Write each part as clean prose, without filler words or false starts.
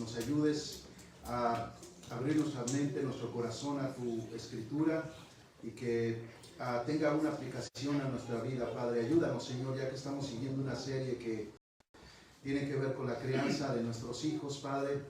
nos ayudes a abrir nuestra mente, nuestro corazón a tu escritura y que tenga una aplicación a nuestra vida, Padre. Ayúdanos, Señor, ya que estamos siguiendo una serie que tiene que ver con la crianza de nuestros hijos, Padre,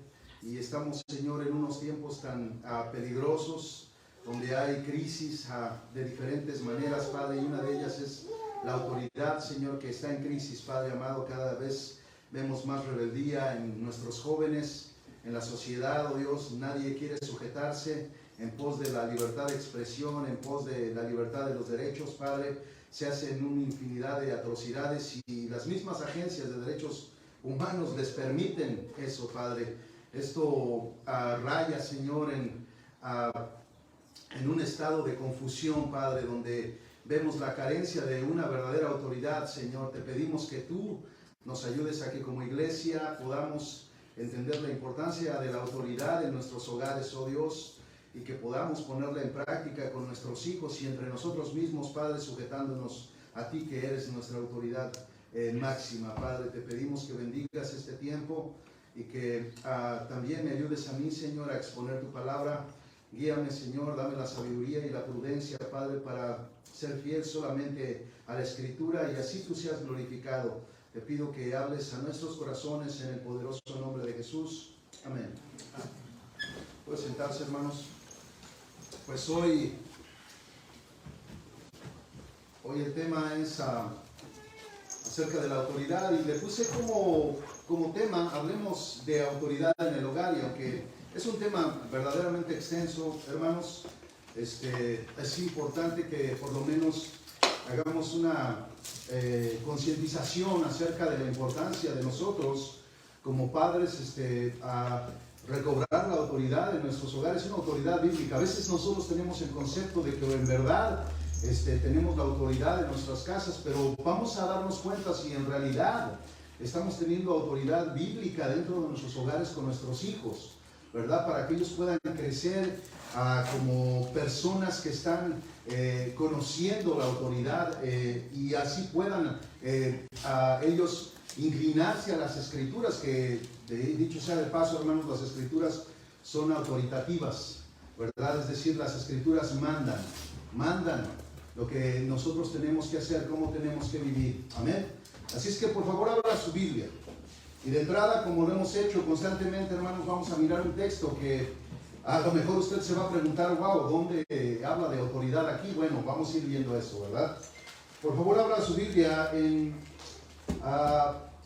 y estamos, Señor, en unos tiempos tan peligrosos, donde hay crisis de diferentes maneras, Padre, y una de ellas es la autoridad, Señor, que está en crisis, Padre amado. Cada vez vemos más rebeldía en nuestros jóvenes, en la sociedad, oh Dios. Nadie quiere sujetarse en pos de la libertad de expresión, en pos de la libertad de los derechos, Padre. Se hacen una infinidad de atrocidades y las mismas agencias de derechos humanos les permiten eso, Padre. Esto raya, Señor, en un estado de confusión, Padre, donde vemos la carencia de una verdadera autoridad, Señor. Te pedimos que tú nos ayudes a que como iglesia podamos entender la importancia de la autoridad en nuestros hogares, oh Dios, y que podamos ponerla en práctica con nuestros hijos y entre nosotros mismos, Padre, sujetándonos a ti que eres nuestra autoridad máxima. Padre, te pedimos que bendigas este tiempo y que también me ayudes a mí, Señor, a exponer tu palabra. Guíame, Señor, dame la sabiduría y la prudencia, Padre, para ser fiel solamente a la Escritura y así tú seas glorificado. Te pido que hables a nuestros corazones en el poderoso nombre de Jesús. Amén. Pueden sentarse, hermanos. Pues hoy el tema es acerca de la autoridad y le puse como tema, hablemos de autoridad en el hogar, y aunque es un tema verdaderamente extenso, hermanos, es importante que por lo menos hagamos una concientización acerca de la importancia de nosotros como padres a recobrar la autoridad de nuestros hogares, una autoridad bíblica. A veces nosotros tenemos el concepto de que en verdad tenemos la autoridad en nuestras casas, pero vamos a darnos cuenta si en realidad estamos teniendo autoridad bíblica dentro de nuestros hogares con nuestros hijos, ¿verdad? Para que ellos puedan crecer como personas que están conociendo la autoridad y así puedan ellos inclinarse a las escrituras, que dicho sea de paso, hermanos, las escrituras son autoritativas, ¿verdad? Es decir, las escrituras mandan lo que nosotros tenemos que hacer, cómo tenemos que vivir. Amén. Así es que por favor abra su Biblia. Y de entrada, como lo hemos hecho constantemente, hermanos, vamos a mirar un texto que a lo mejor usted se va a preguntar, wow, ¿dónde habla de autoridad aquí? Bueno, vamos a ir viendo eso, ¿verdad? Por favor, abra su Biblia en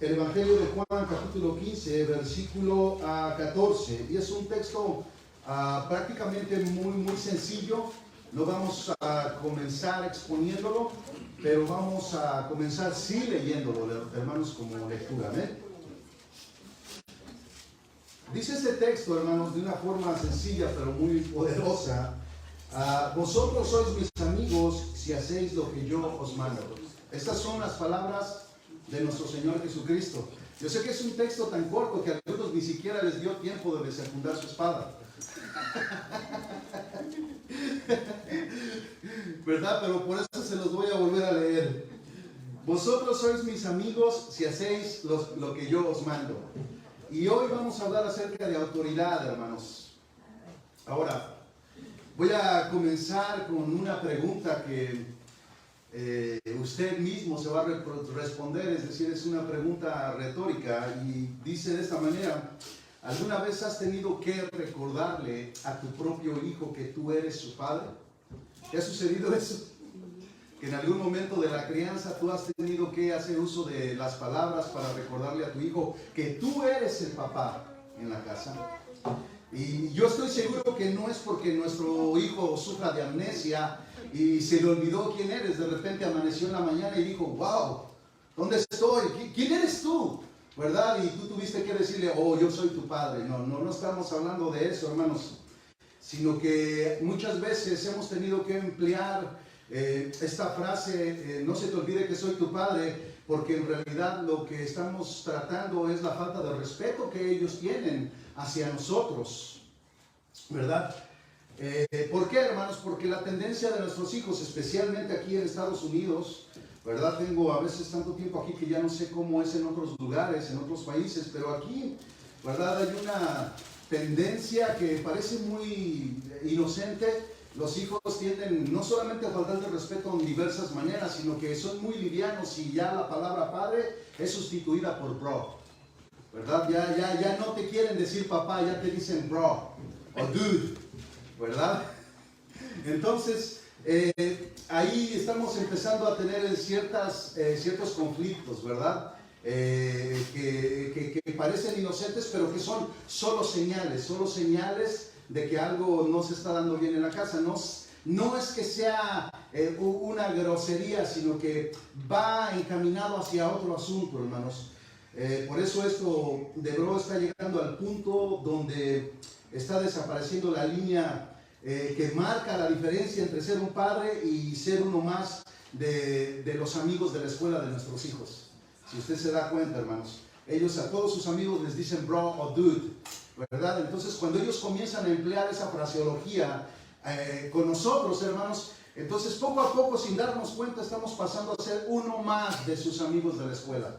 el Evangelio de Juan, capítulo 15, versículo 14. Y es un texto prácticamente muy sencillo. No vamos a comenzar exponiéndolo, pero vamos a comenzar sí leyéndolo, hermanos, como lectura. ¿Amén? Dice este texto, hermanos, de una forma sencilla pero muy poderosa: vosotros sois mis amigos si hacéis lo que yo os mando. Estas son las palabras de nuestro Señor Jesucristo. Yo sé que es un texto tan corto que a algunos ni siquiera les dio tiempo de desenfundar su espada. ¿Verdad? Pero por eso se los voy a volver a leer. Vosotros sois mis amigos si hacéis lo que yo os mando. Y hoy vamos a hablar acerca de autoridad, hermanos. Ahora, voy a comenzar con una pregunta que usted mismo se va a responder, es decir, es una pregunta retórica y dice de esta manera: ¿alguna vez has tenido que recordarle a tu propio hijo que tú eres su padre? ¿Te ha sucedido eso? Que en algún momento de la crianza tú has tenido que hacer uso de las palabras para recordarle a tu hijo que tú eres el papá en la casa. Y yo estoy seguro que no es porque nuestro hijo sufra de amnesia y se le olvidó quién eres. De repente amaneció en la mañana y dijo: wow, ¿dónde estoy? ¿Quién eres tú? ¿Verdad? Y tú tuviste que decirle: oh, yo soy tu padre. No estamos hablando de eso, hermanos, sino que muchas veces hemos tenido que emplear esta frase, no se te olvide que soy tu padre, porque en realidad lo que estamos tratando es la falta de respeto que ellos tienen hacia nosotros, ¿verdad? ¿Por qué, hermanos? Porque la tendencia de nuestros hijos, especialmente aquí en Estados Unidos, ¿verdad? Tengo a veces tanto tiempo aquí que ya no sé cómo es en otros lugares, en otros países, pero aquí ¿verdad? Hay una tendencia que parece muy inocente. Los hijos tienden no solamente a faltar de respeto en diversas maneras, sino que son muy livianos y ya la palabra padre es sustituida por bro, ¿verdad? Ya no te quieren decir papá, ya te dicen bro o dude, ¿verdad? Entonces, ahí estamos empezando a tener ciertos conflictos, ¿verdad? Que parecen inocentes, pero que son solo señales de que algo no se está dando bien en la casa. No es que sea una grosería, sino que va encaminado hacia otro asunto, hermanos. Por eso esto de bro está llegando al punto donde está desapareciendo la línea que marca la diferencia entre ser un padre y ser uno más de los amigos de la escuela de nuestros hijos. Si usted se da cuenta, hermanos, ellos a todos sus amigos les dicen bro o dude, ¿verdad? Entonces, cuando ellos comienzan a emplear esa fraseología con nosotros, hermanos, entonces poco a poco, sin darnos cuenta, estamos pasando a ser uno más de sus amigos de la escuela.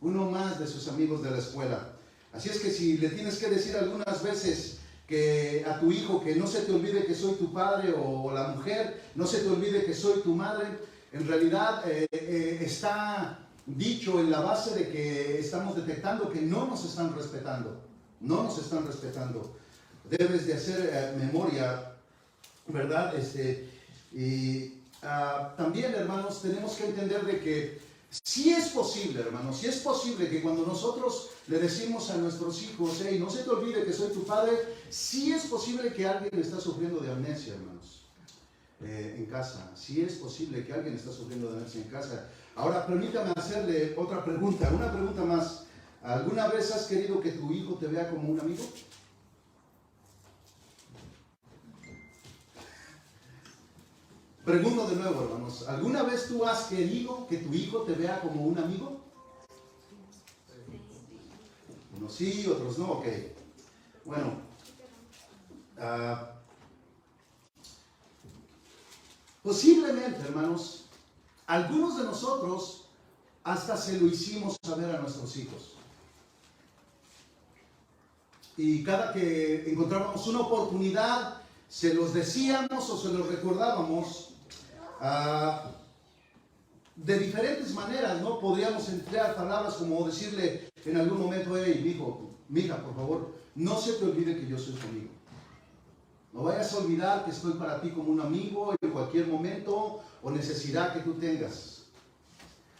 Uno más de sus amigos de la escuela. Así es que si le tienes que decir algunas veces que a tu hijo que no se te olvide que soy tu padre, o la mujer, no se te olvide que soy tu madre, en realidad está dicho en la base de que estamos detectando que no nos están respetando. No nos están respetando. Debes de hacer memoria, ¿verdad? También, hermanos, tenemos que entender de que sí es posible, hermanos, sí es posible que cuando nosotros le decimos a nuestros hijos, hey, no se te olvide que soy tu padre, sí es posible que alguien está sufriendo de amnesia, hermanos, en casa. Sí es posible que alguien está sufriendo de amnesia en casa. Ahora, permítame hacerle otra pregunta, una pregunta más. ¿Alguna vez has querido que tu hijo te vea como un amigo? Pregunto de nuevo, hermanos. ¿Alguna vez tú has querido que tu hijo te vea como un amigo? Unos sí, otros no, ok. Bueno, posiblemente, hermanos, algunos de nosotros hasta se lo hicimos saber a nuestros hijos. Y cada que encontrábamos una oportunidad, se los decíamos o se los recordábamos de diferentes maneras, ¿no? Podríamos emplear palabras como decirle en algún momento, hey, mijo, mija, por favor, no se te olvide que yo soy tu amigo. No vayas a olvidar que estoy para ti como un amigo en cualquier momento o necesidad que tú tengas.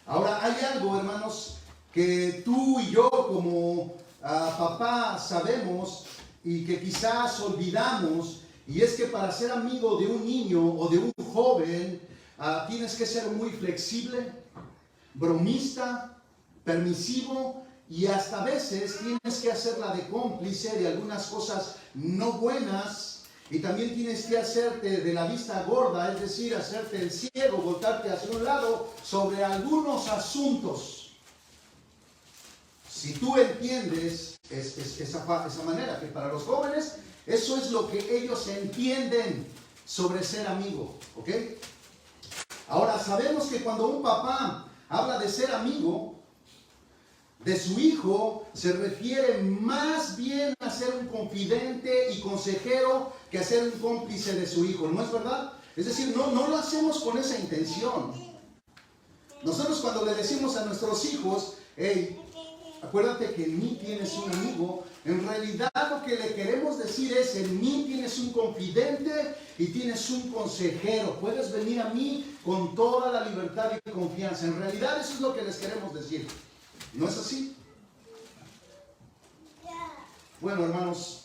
Ahora, hay algo, hermanos, que tú y yo como papá sabemos y que quizás olvidamos, y es que para ser amigo de un niño o de un joven, tienes que ser muy flexible, bromista, permisivo, y hasta a veces tienes que hacerla de cómplice de algunas cosas no buenas, y también tienes que hacerte de la vista gorda, es decir, hacerte el ciego, voltarte hacia un lado sobre algunos asuntos. Si tú entiendes esa manera, que para los jóvenes eso es lo que ellos entienden sobre ser amigo, ¿ok? Ahora, sabemos que cuando un papá habla de ser amigo de su hijo, se refiere más bien a ser un confidente y consejero que a ser un cómplice de su hijo, ¿no es verdad? Es decir, no lo hacemos con esa intención. Nosotros cuando le decimos a nuestros hijos, hey, acuérdate que en mí tienes un amigo, en realidad lo que le queremos decir es, en mí tienes un confidente y tienes un consejero. Puedes venir a mí con toda la libertad y confianza. En realidad eso es lo que les queremos decir. ¿No es así? Bueno, hermanos,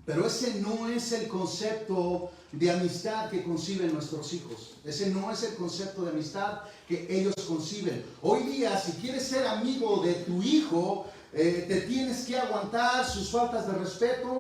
pero ese no es el concepto de amistad que conciben nuestros hijos. Ese no es el concepto de amistad que ellos conciben. Hoy día, si quieres ser amigo de tu hijo, te tienes que aguantar sus faltas de respeto,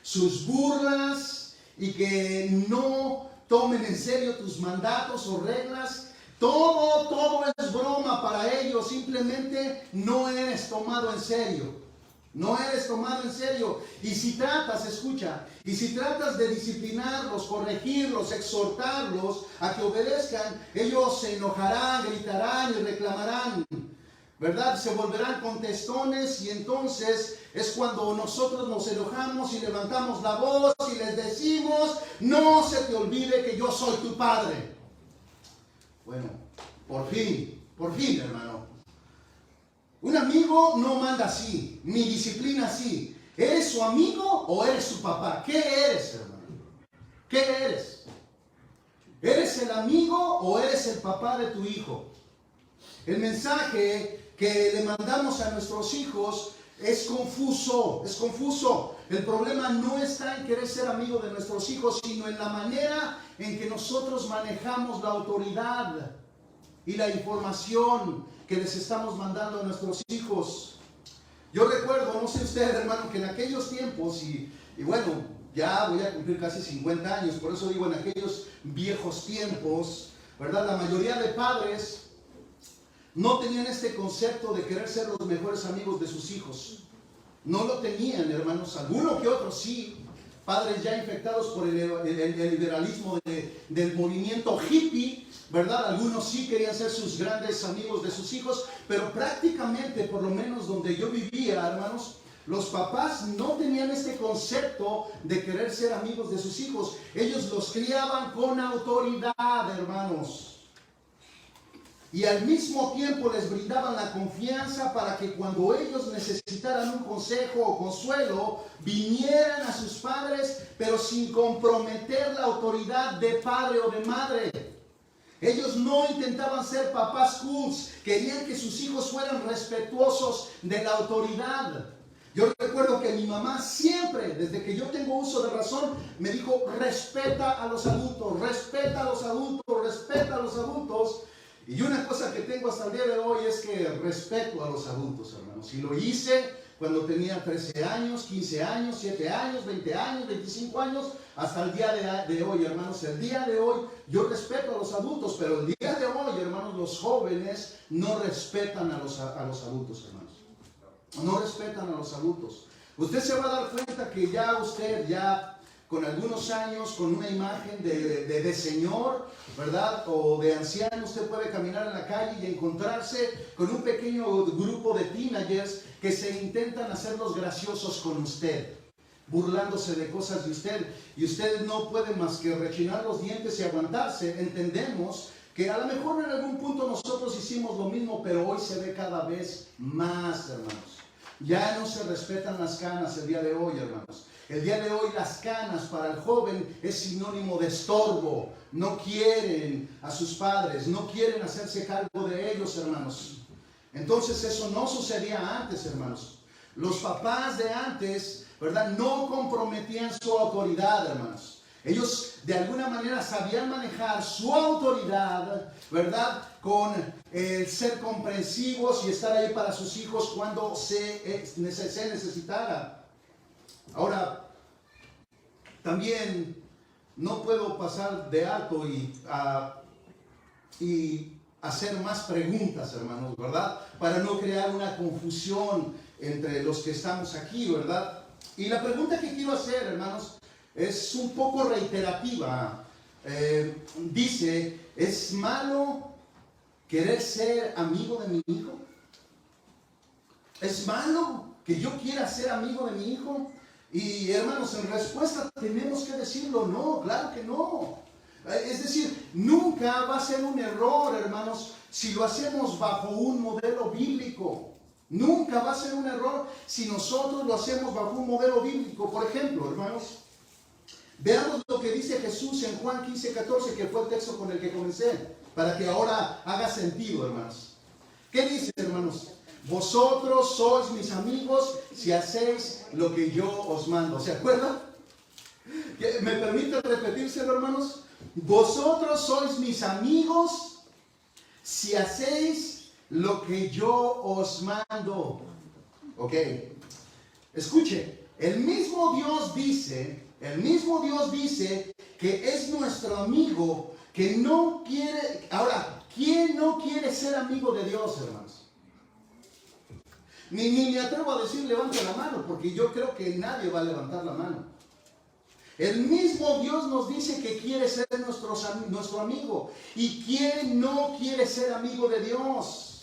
sus burlas, y que no tomen en serio tus mandatos o reglas. Todo es broma para ellos. Simplemente no eres tomado en serio. No eres tomado en serio. Y si tratas, escucha, y si tratas de disciplinarlos, corregirlos, exhortarlos a que obedezcan, ellos se enojarán, gritarán y reclamarán. ¿verdad? Se volverán contestones y entonces es cuando nosotros nos enojamos y levantamos la voz y les decimos, no se te olvide que yo soy tu padre. Bueno, por fin, hermano. Un amigo no manda así, ni disciplina así. ¿Eres su amigo o eres su papá? ¿Qué eres, hermano? ¿Qué eres? ¿Eres el amigo o eres el papá de tu hijo? El mensaje que le mandamos a nuestros hijos es confuso, es confuso. El problema no está en querer ser amigo de nuestros hijos, sino en la manera en que nosotros manejamos la autoridad y la información que les estamos mandando a nuestros hijos. Yo recuerdo, no sé usted, hermano, que en aquellos tiempos, y bueno, ya voy a cumplir casi 50 años, por eso digo en aquellos viejos tiempos, ¿verdad? La mayoría de padres no tenían este concepto de querer ser los mejores amigos de sus hijos. No lo tenían, hermanos. Alguno que otro sí. Padres ya infectados por el liberalismo del movimiento hippie, ¿verdad? Algunos sí querían ser sus grandes amigos de sus hijos, pero prácticamente, por lo menos donde yo vivía, hermanos, los papás no tenían este concepto de querer ser amigos de sus hijos. Ellos los criaban con autoridad, hermanos. Y al mismo tiempo les brindaban la confianza para que cuando ellos necesitaran un consejo o consuelo, vinieran a sus padres, pero sin comprometer la autoridad de padre o de madre. Ellos no intentaban ser papás cools, querían que sus hijos fueran respetuosos de la autoridad. Yo recuerdo que mi mamá siempre, desde que yo tengo uso de razón, me dijo, respeta a los adultos, respeta a los adultos, respeta a los adultos. Y una cosa que tengo hasta el día de hoy es que respeto a los adultos, hermanos. Y lo hice cuando tenía 13 años, 15 años, 7 años, 20 años, 25 años, hasta el día de hoy, hermanos. El día de hoy yo respeto a los adultos, pero el día de hoy, hermanos, los jóvenes no respetan a los adultos, hermanos. No respetan a los adultos. Usted se va a dar cuenta que ya con algunos años, con una imagen de señor, ¿verdad? O de anciano, usted puede caminar en la calle y encontrarse con un pequeño grupo de teenagers que se intentan hacer los graciosos con usted, burlándose de cosas de usted. Y usted no puede más que rechinar los dientes y aguantarse. Entendemos que a lo mejor en algún punto nosotros hicimos lo mismo, pero hoy se ve cada vez más, hermanos. Ya no se respetan las canas el día de hoy, hermanos. El día de hoy las canas para el joven es sinónimo de estorbo. No quieren a sus padres, no quieren hacerse cargo de ellos, hermanos. Entonces eso no sucedía antes, hermanos. Los papás de antes, ¿verdad? No comprometían su autoridad, hermanos. Ellos de alguna manera sabían manejar su autoridad, ¿verdad? Con el ser comprensivos y estar ahí para sus hijos cuando se necesitara. Ahora, también no puedo pasar de alto y hacer más preguntas, hermanos, ¿verdad? Para no crear una confusión entre los que estamos aquí, ¿verdad? Y la pregunta que quiero hacer, hermanos, es un poco reiterativa. Dice, ¿es malo querer ser amigo de mi hijo? ¿Es malo que yo quiera ser amigo de mi hijo? Y hermanos, en respuesta tenemos que decirlo, no, claro que no. Es decir, nunca va a ser un error, hermanos, si lo hacemos bajo un modelo bíblico. Nunca va a ser un error si nosotros lo hacemos bajo un modelo bíblico. Por ejemplo, hermanos, veamos lo que dice Jesús en Juan 15:14, que fue el texto con el que comencé, para que ahora haga sentido, hermanos. ¿Qué dice, hermanos? Vosotros sois mis amigos si hacéis lo que yo os mando. ¿Se acuerdan? ¿Me permite repetírselo, hermanos? Vosotros sois mis amigos si hacéis lo que yo os mando. Ok. Escuche, el mismo Dios dice que es nuestro amigo, que no quiere. Ahora, ¿quién no quiere ser amigo de Dios, hermanos? Ni me atrevo a decir levante la mano, porque yo creo que nadie va a levantar la mano. El mismo Dios nos dice que quiere ser nuestro amigo. ¿Y quién no quiere ser amigo de Dios?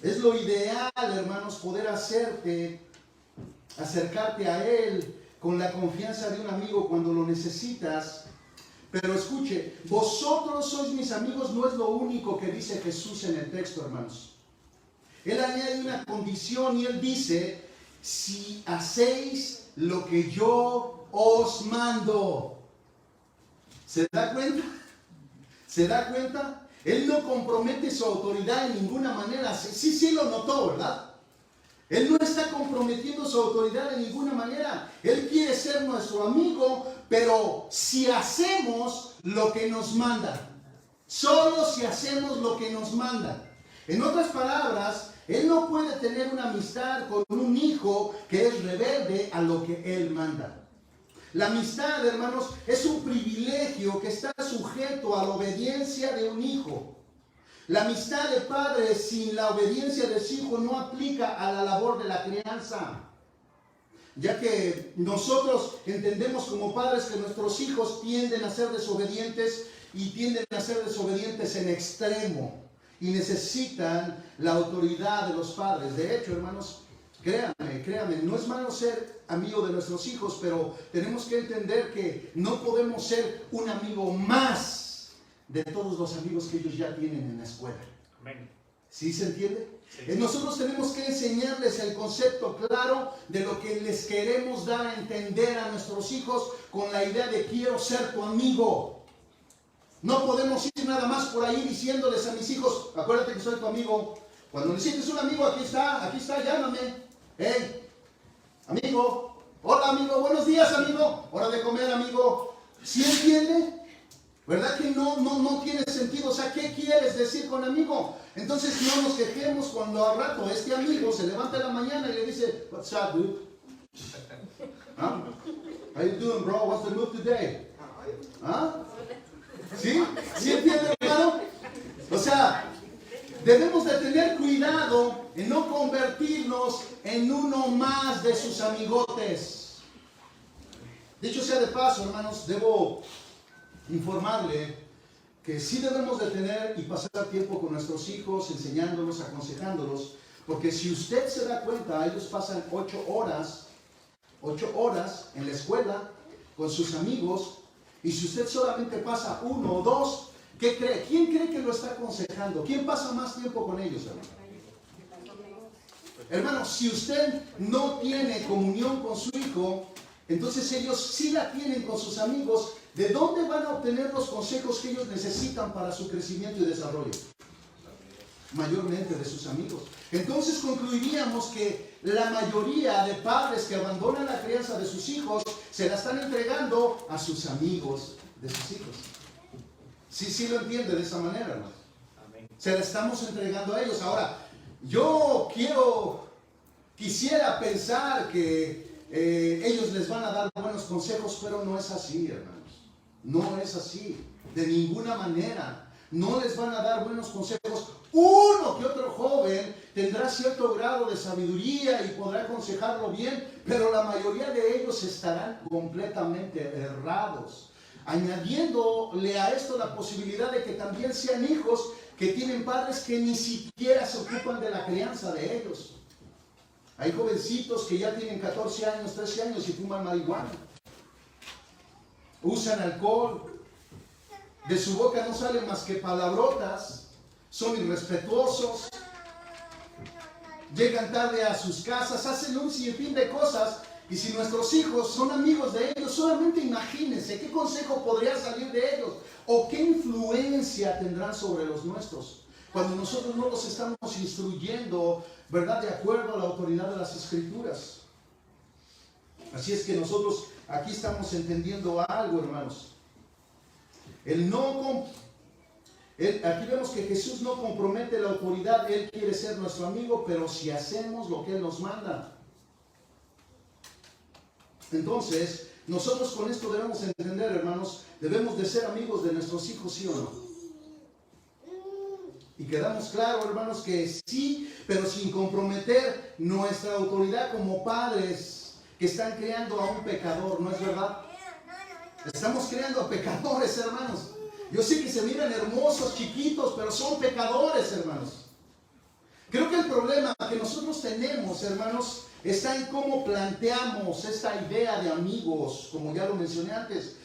Es lo ideal, hermanos, poder acercarte a Él con la confianza de un amigo cuando lo necesitas. Pero escuche, vosotros sois mis amigos, no es lo único que dice Jesús en el texto, hermanos. Él añade una condición y Él dice, si hacéis lo que yo os mando. ¿Se da cuenta? ¿Se da cuenta? Él no compromete su autoridad en ninguna manera. Sí lo notó, ¿verdad? Él no está comprometiendo su autoridad de ninguna manera. Él quiere ser nuestro amigo, pero si hacemos lo que nos manda. Solo si hacemos lo que nos manda. En otras palabras, Él no puede tener una amistad con un hijo que es rebelde a lo que Él manda. La amistad, hermanos, es un privilegio que está sujeto a la obediencia de un hijo. La amistad de padre sin la obediencia de su hijo no aplica a la labor de la crianza. Ya que nosotros entendemos como padres que nuestros hijos tienden a ser desobedientes y tienden a ser desobedientes en extremo. Y necesitan la autoridad de los padres. De hecho, hermanos, créanme, no es malo ser amigo de nuestros hijos, pero tenemos que entender que no podemos ser un amigo más de todos los amigos que ellos ya tienen en la escuela. Amén. ¿Sí se entiende? Sí. Nosotros tenemos que enseñarles el concepto claro de lo que les queremos dar a entender a nuestros hijos con la idea de quiero ser tu amigo. No podemos ir nada más por ahí diciéndoles a mis hijos, acuérdate que soy tu amigo. Cuando necesites un amigo, aquí está, llámame. Hey, amigo, hola amigo, buenos días amigo, hora de comer amigo. ¿Sí entiende? ¿Verdad que no tiene sentido? O sea, ¿qué quieres decir con amigo? Entonces no nos quejemos cuando al rato este amigo se levanta en la mañana y le dice, what's up, dude? ¿Ah? How you doing, bro? What's the mood today? ¿Ah? ¿Sí? ¿Sí entiende, hermano? O sea, debemos de tener cuidado en no convertirnos en uno más de sus amigotes. Dicho sea de paso, hermanos, debo informarle que sí debemos de tener y pasar tiempo con nuestros hijos, enseñándolos, aconsejándolos, porque si usted se da cuenta, ellos pasan 8 horas en la escuela con sus amigos, y si usted solamente pasa 1 o 2, ¿qué cree? ¿Quién cree que lo está aconsejando? ¿Quién pasa más tiempo con ellos, hermano? Hermano, si usted no tiene comunión con su hijo, entonces ellos sí la tienen con sus amigos. ¿De dónde van a obtener los consejos que ellos necesitan para su crecimiento y desarrollo? Mayormente de sus amigos. Entonces concluiríamos que la mayoría de padres que abandonan la crianza de sus hijos se la están entregando a sus amigos de sus hijos. Sí lo entiende de esa manera, ¿no? Se la estamos entregando a ellos. Ahora, yo quisiera pensar que ellos les van a dar buenos consejos, pero no es así, hermanos. No es así, de ninguna manera. No les van a dar buenos consejos. Uno que otro joven tendrá cierto grado de sabiduría y podrá aconsejarlo bien, pero la mayoría de ellos estarán completamente errados. Añadiéndole a esto la posibilidad de que también sean hijos que tienen padres que ni siquiera se ocupan de la crianza de ellos. Hay jovencitos que ya tienen 14 años, 13 años y fuman marihuana. Usan alcohol. De su boca no salen más que palabrotas. Son irrespetuosos. Llegan tarde a sus casas. Hacen un sinfín de cosas. Y si nuestros hijos son amigos de ellos, solamente imagínense qué consejo podría salir de ellos. O qué influencia tendrán sobre los nuestros. Cuando nosotros no los estamos instruyendo, ¿verdad? De acuerdo a la autoridad de las Escrituras. Así es que nosotros aquí estamos entendiendo algo, hermanos. Aquí vemos que Jesús no compromete la autoridad. Él quiere ser nuestro amigo, pero si hacemos lo que Él nos manda. Entonces, nosotros con esto debemos entender, hermanos, debemos de ser amigos de nuestros hijos, ¿sí o no? Y quedamos claros, hermanos, que sí, pero sin comprometer nuestra autoridad como padres que están creando a un pecador, ¿no es verdad? Estamos creando a pecadores, hermanos. Yo sé que se miran hermosos, chiquitos, pero son pecadores, hermanos. Creo que el problema que nosotros tenemos, hermanos, está en cómo planteamos esta idea de amigos, como ya lo mencioné antes.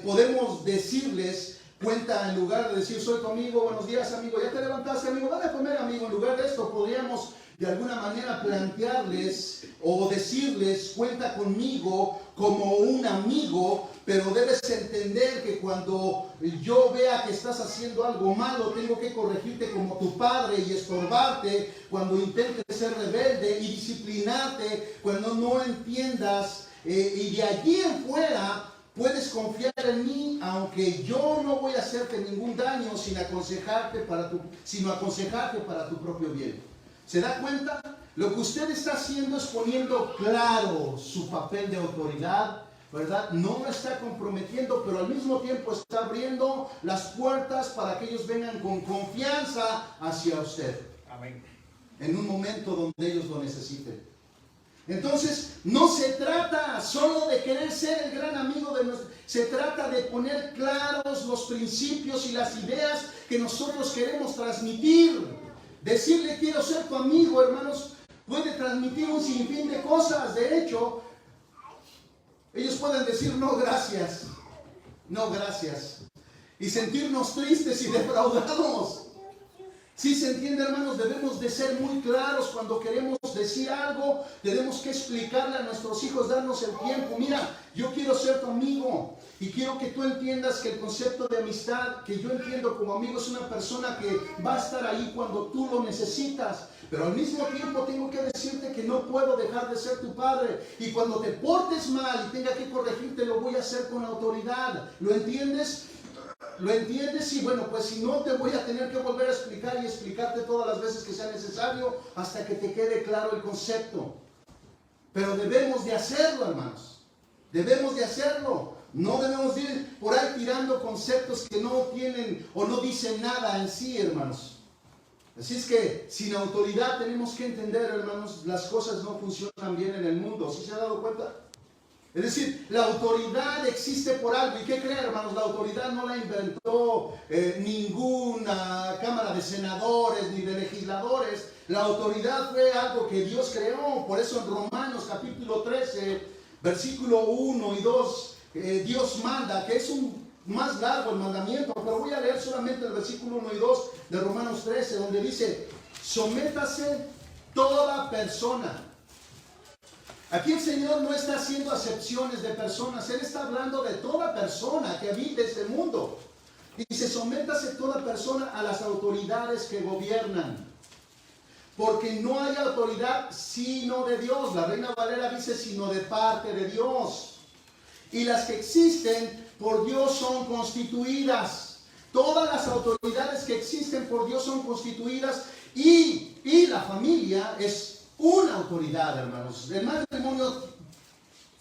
Podemos decirles, cuenta, en lugar de decir soy tu amigo, buenos días amigo, ya te levantaste amigo, van a comer amigo. En lugar de esto podríamos de alguna manera plantearles o decirles cuenta conmigo como un amigo, pero debes entender que cuando yo vea que estás haciendo algo malo, tengo que corregirte como tu padre y estorbarte cuando intentes ser rebelde y disciplinarte cuando no entiendas, y de allí en fuera puedes confiar en mí, aunque yo no voy a hacerte ningún daño sino aconsejarte para tu propio bien. ¿Se da cuenta? Lo que usted está haciendo es poniendo claro su papel de autoridad, ¿verdad? No lo está comprometiendo, pero al mismo tiempo está abriendo las puertas para que ellos vengan con confianza hacia usted. Amén. En un momento donde ellos lo necesiten. Entonces, no se trata solo de querer ser el gran amigo de nosotros. Se trata de poner claros los principios y las ideas que nosotros queremos transmitir. Decirle quiero ser tu amigo, hermanos, puede transmitir un sinfín de cosas. De hecho, ellos pueden decir no gracias, no gracias, y sentirnos tristes y defraudados. Si se entiende, hermanos, debemos de ser muy claros cuando queremos decir algo. Tenemos que explicarle a nuestros hijos, darnos el tiempo. Mira, yo quiero ser tu amigo y quiero que tú entiendas que el concepto de amistad que yo entiendo como amigo es una persona que va a estar ahí cuando tú lo necesitas. Pero al mismo tiempo tengo que decirte que no puedo dejar de ser tu padre. Y cuando te portes mal y tenga que corregirte, lo voy a hacer con autoridad. ¿Lo entiendes? ¿Lo entiendes? Y bueno, pues si no, te voy a tener que volver a explicar y explicarte todas las veces que sea necesario hasta que te quede claro el concepto. Pero debemos de hacerlo, hermanos. Debemos de hacerlo. No debemos ir por ahí tirando conceptos que no tienen o no dicen nada en sí, hermanos. Así es que sin autoridad tenemos que entender, hermanos, las cosas no funcionan bien en el mundo. ¿Sí se ha dado cuenta? Es decir, la autoridad existe por algo. ¿Y qué creen, hermanos? La autoridad no la inventó ninguna cámara de senadores ni de legisladores. La autoridad fue algo que Dios creó. Por eso en Romanos capítulo 13, versículo 1 y 2, Dios manda, que es más largo el mandamiento, pero voy a leer solamente el versículo 1 y 2 de Romanos 13, donde dice, sométase toda persona. Aquí el Señor no está haciendo acepciones de personas, Él está hablando de toda persona que vive este mundo. Dice, sométase toda persona a las autoridades que gobiernan, porque no hay autoridad sino de Dios. La Reina Valera dice, sino de parte de Dios. Y las que existen por Dios son constituidas. Todas las autoridades que existen por Dios son constituidas y la familia es una autoridad, hermanos. El matrimonio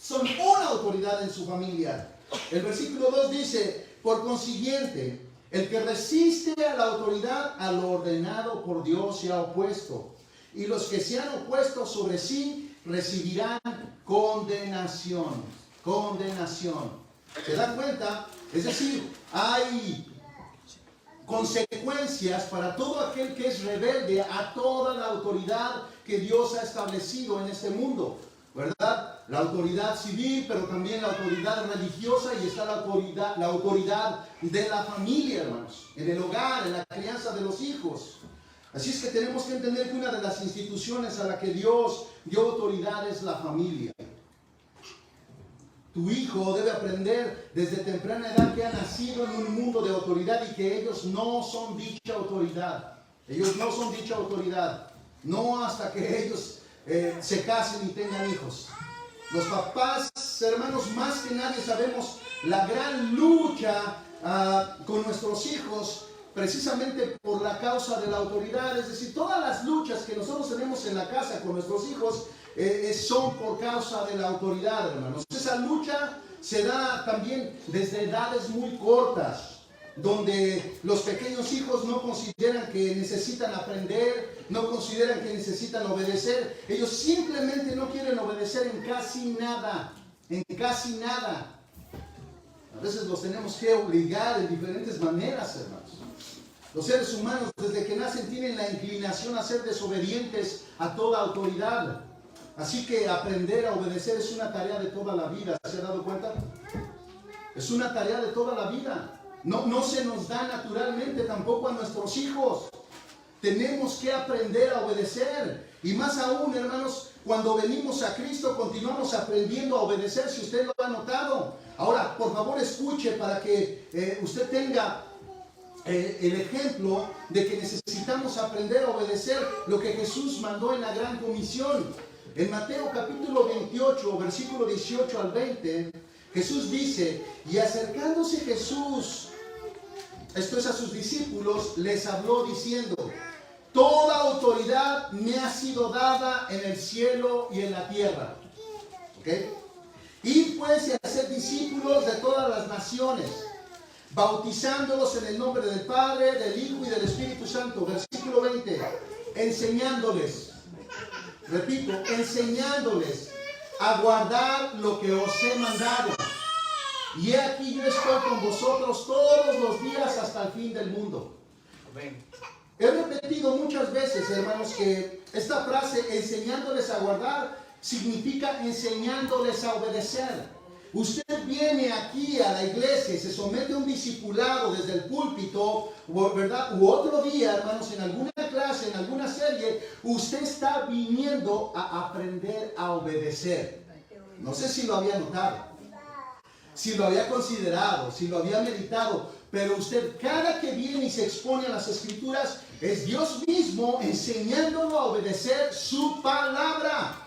son una autoridad en su familia. El versículo 2 dice, por consiguiente, el que resiste a la autoridad, a lo ordenado por Dios se ha opuesto. Y los que se han opuesto sobre sí recibirán condenación. Condenación. ¿Se dan cuenta? Es decir, hay consecuencias para todo aquel que es rebelde a toda la autoridad que Dios ha establecido en este mundo, ¿verdad? La autoridad civil, pero también la autoridad religiosa, y está la autoridad de la familia, hermanos, en el hogar, en la crianza de los hijos. Así es que tenemos que entender que una de las instituciones a la que Dios dio autoridad es la familia. Tu hijo debe aprender desde temprana edad que ha nacido en un mundo de autoridad y que ellos no son dicha autoridad. Ellos no son dicha autoridad. No hasta que ellos se casen y tengan hijos. Los papás, hermanos, más que nadie sabemos la gran lucha con nuestros hijos precisamente por la causa de la autoridad. Es decir, todas las luchas que nosotros tenemos en la casa con nuestros hijos son por causa de la autoridad, hermanos. Esa lucha se da también desde edades muy cortas, donde los pequeños hijos no consideran que necesitan aprender, no consideran que necesitan obedecer. Ellos simplemente no quieren obedecer en casi nada, en casi nada. A veces los tenemos que obligar de diferentes maneras, hermanos. Los seres humanos desde que nacen tienen la inclinación a ser desobedientes a toda autoridad. Así que aprender a obedecer es una tarea de toda la vida. ¿Se ha dado cuenta? Es una tarea de toda la vida. No se nos da naturalmente tampoco a nuestros hijos. Tenemos que aprender a obedecer. Y más aún, hermanos, cuando venimos a Cristo continuamos aprendiendo a obedecer, si usted lo ha notado. Ahora, por favor, escuche para que usted tenga el ejemplo de que necesitamos aprender a obedecer lo que Jesús mandó en la Gran Comisión. En Mateo capítulo 28, versículo 18 al 20, Jesús dice: y acercándose Jesús, esto es a sus discípulos, les habló diciendo: toda autoridad me ha sido dada en el cielo y en la tierra. ¿Ok? Id pues y hacer discípulos de todas las naciones, bautizándolos en el nombre del Padre, del Hijo y del Espíritu Santo. Versículo 20. Enseñándoles, repito, enseñándoles a guardar lo que os he mandado. Y he aquí yo estoy con vosotros todos los días hasta el fin del mundo. Amén. He repetido muchas veces, hermanos, que esta frase, enseñándoles a guardar, significa enseñándoles a obedecer. Usted viene aquí a la iglesia y se somete a un discipulado desde el púlpito, ¿verdad? U otro día, hermanos, en alguna clase, en alguna serie, usted está viniendo a aprender a obedecer. No sé si lo había notado, si lo había considerado, si lo había meditado, pero usted cada que viene y se expone a las Escrituras, es Dios mismo enseñándolo a obedecer su palabra.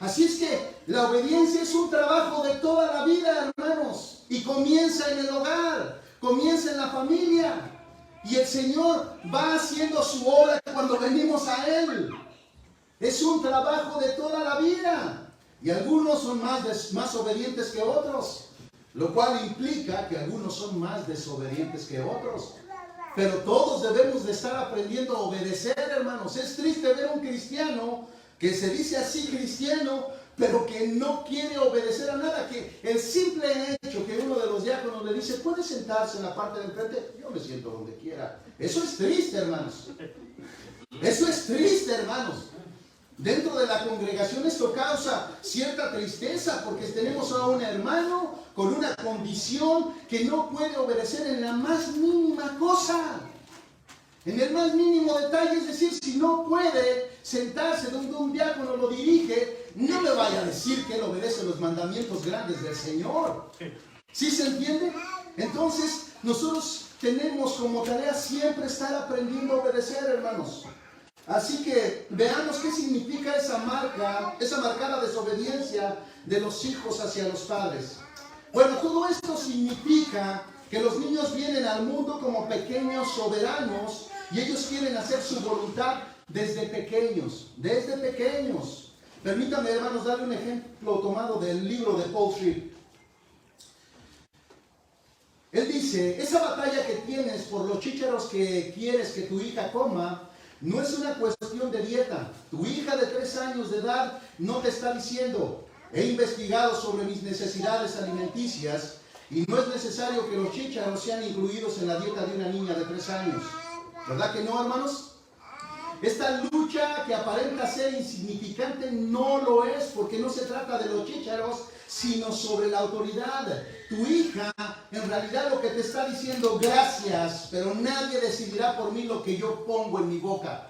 Así es que la obediencia es un trabajo de toda la vida, hermanos. Y comienza en el hogar, comienza en la familia. Y el Señor va haciendo su obra cuando venimos a Él. Es un trabajo de toda la vida. Y algunos son más obedientes que otros, lo cual implica que algunos son más desobedientes que otros. Pero todos debemos de estar aprendiendo a obedecer, hermanos. Es triste ver a un cristiano que se dice así cristiano, pero que no quiere obedecer a nada, que el simple hecho que uno de los diáconos le dice: ¿puede sentarse en la parte del frente? Yo me siento donde quiera. Eso es triste, hermanos. Eso es triste, hermanos. Dentro de la congregación esto causa cierta tristeza, porque tenemos a un hermano con una condición que no puede obedecer en la más mínima cosa. En el más mínimo detalle, es decir, si no puede sentarse donde un diácono lo dirige, no le vaya a decir que él obedece los mandamientos grandes del Señor. ¿Sí se entiende? Entonces, nosotros tenemos como tarea siempre estar aprendiendo a obedecer, hermanos. Así que veamos qué significa esa marcada desobediencia de los hijos hacia los padres. Bueno, todo esto significa que los niños vienen al mundo como pequeños soberanos y ellos quieren hacer su voluntad desde pequeños, desde pequeños. Permítanme, hermanos, darle un ejemplo tomado del libro de Paul Tripp. Él dice: esa batalla que tienes por los chícharos que quieres que tu hija coma, no es una cuestión de dieta. Tu hija de 3 años de edad no te está diciendo: he investigado sobre mis necesidades alimenticias y no es necesario que los chícharos sean incluidos en la dieta de una niña de 3 años. ¿Verdad que no, hermanos? Esta lucha que aparenta ser insignificante no lo es, porque no se trata de los chícharos, sino sobre la autoridad. Tu hija en realidad lo que te está diciendo: gracias, pero nadie decidirá por mí lo que yo pongo en mi boca.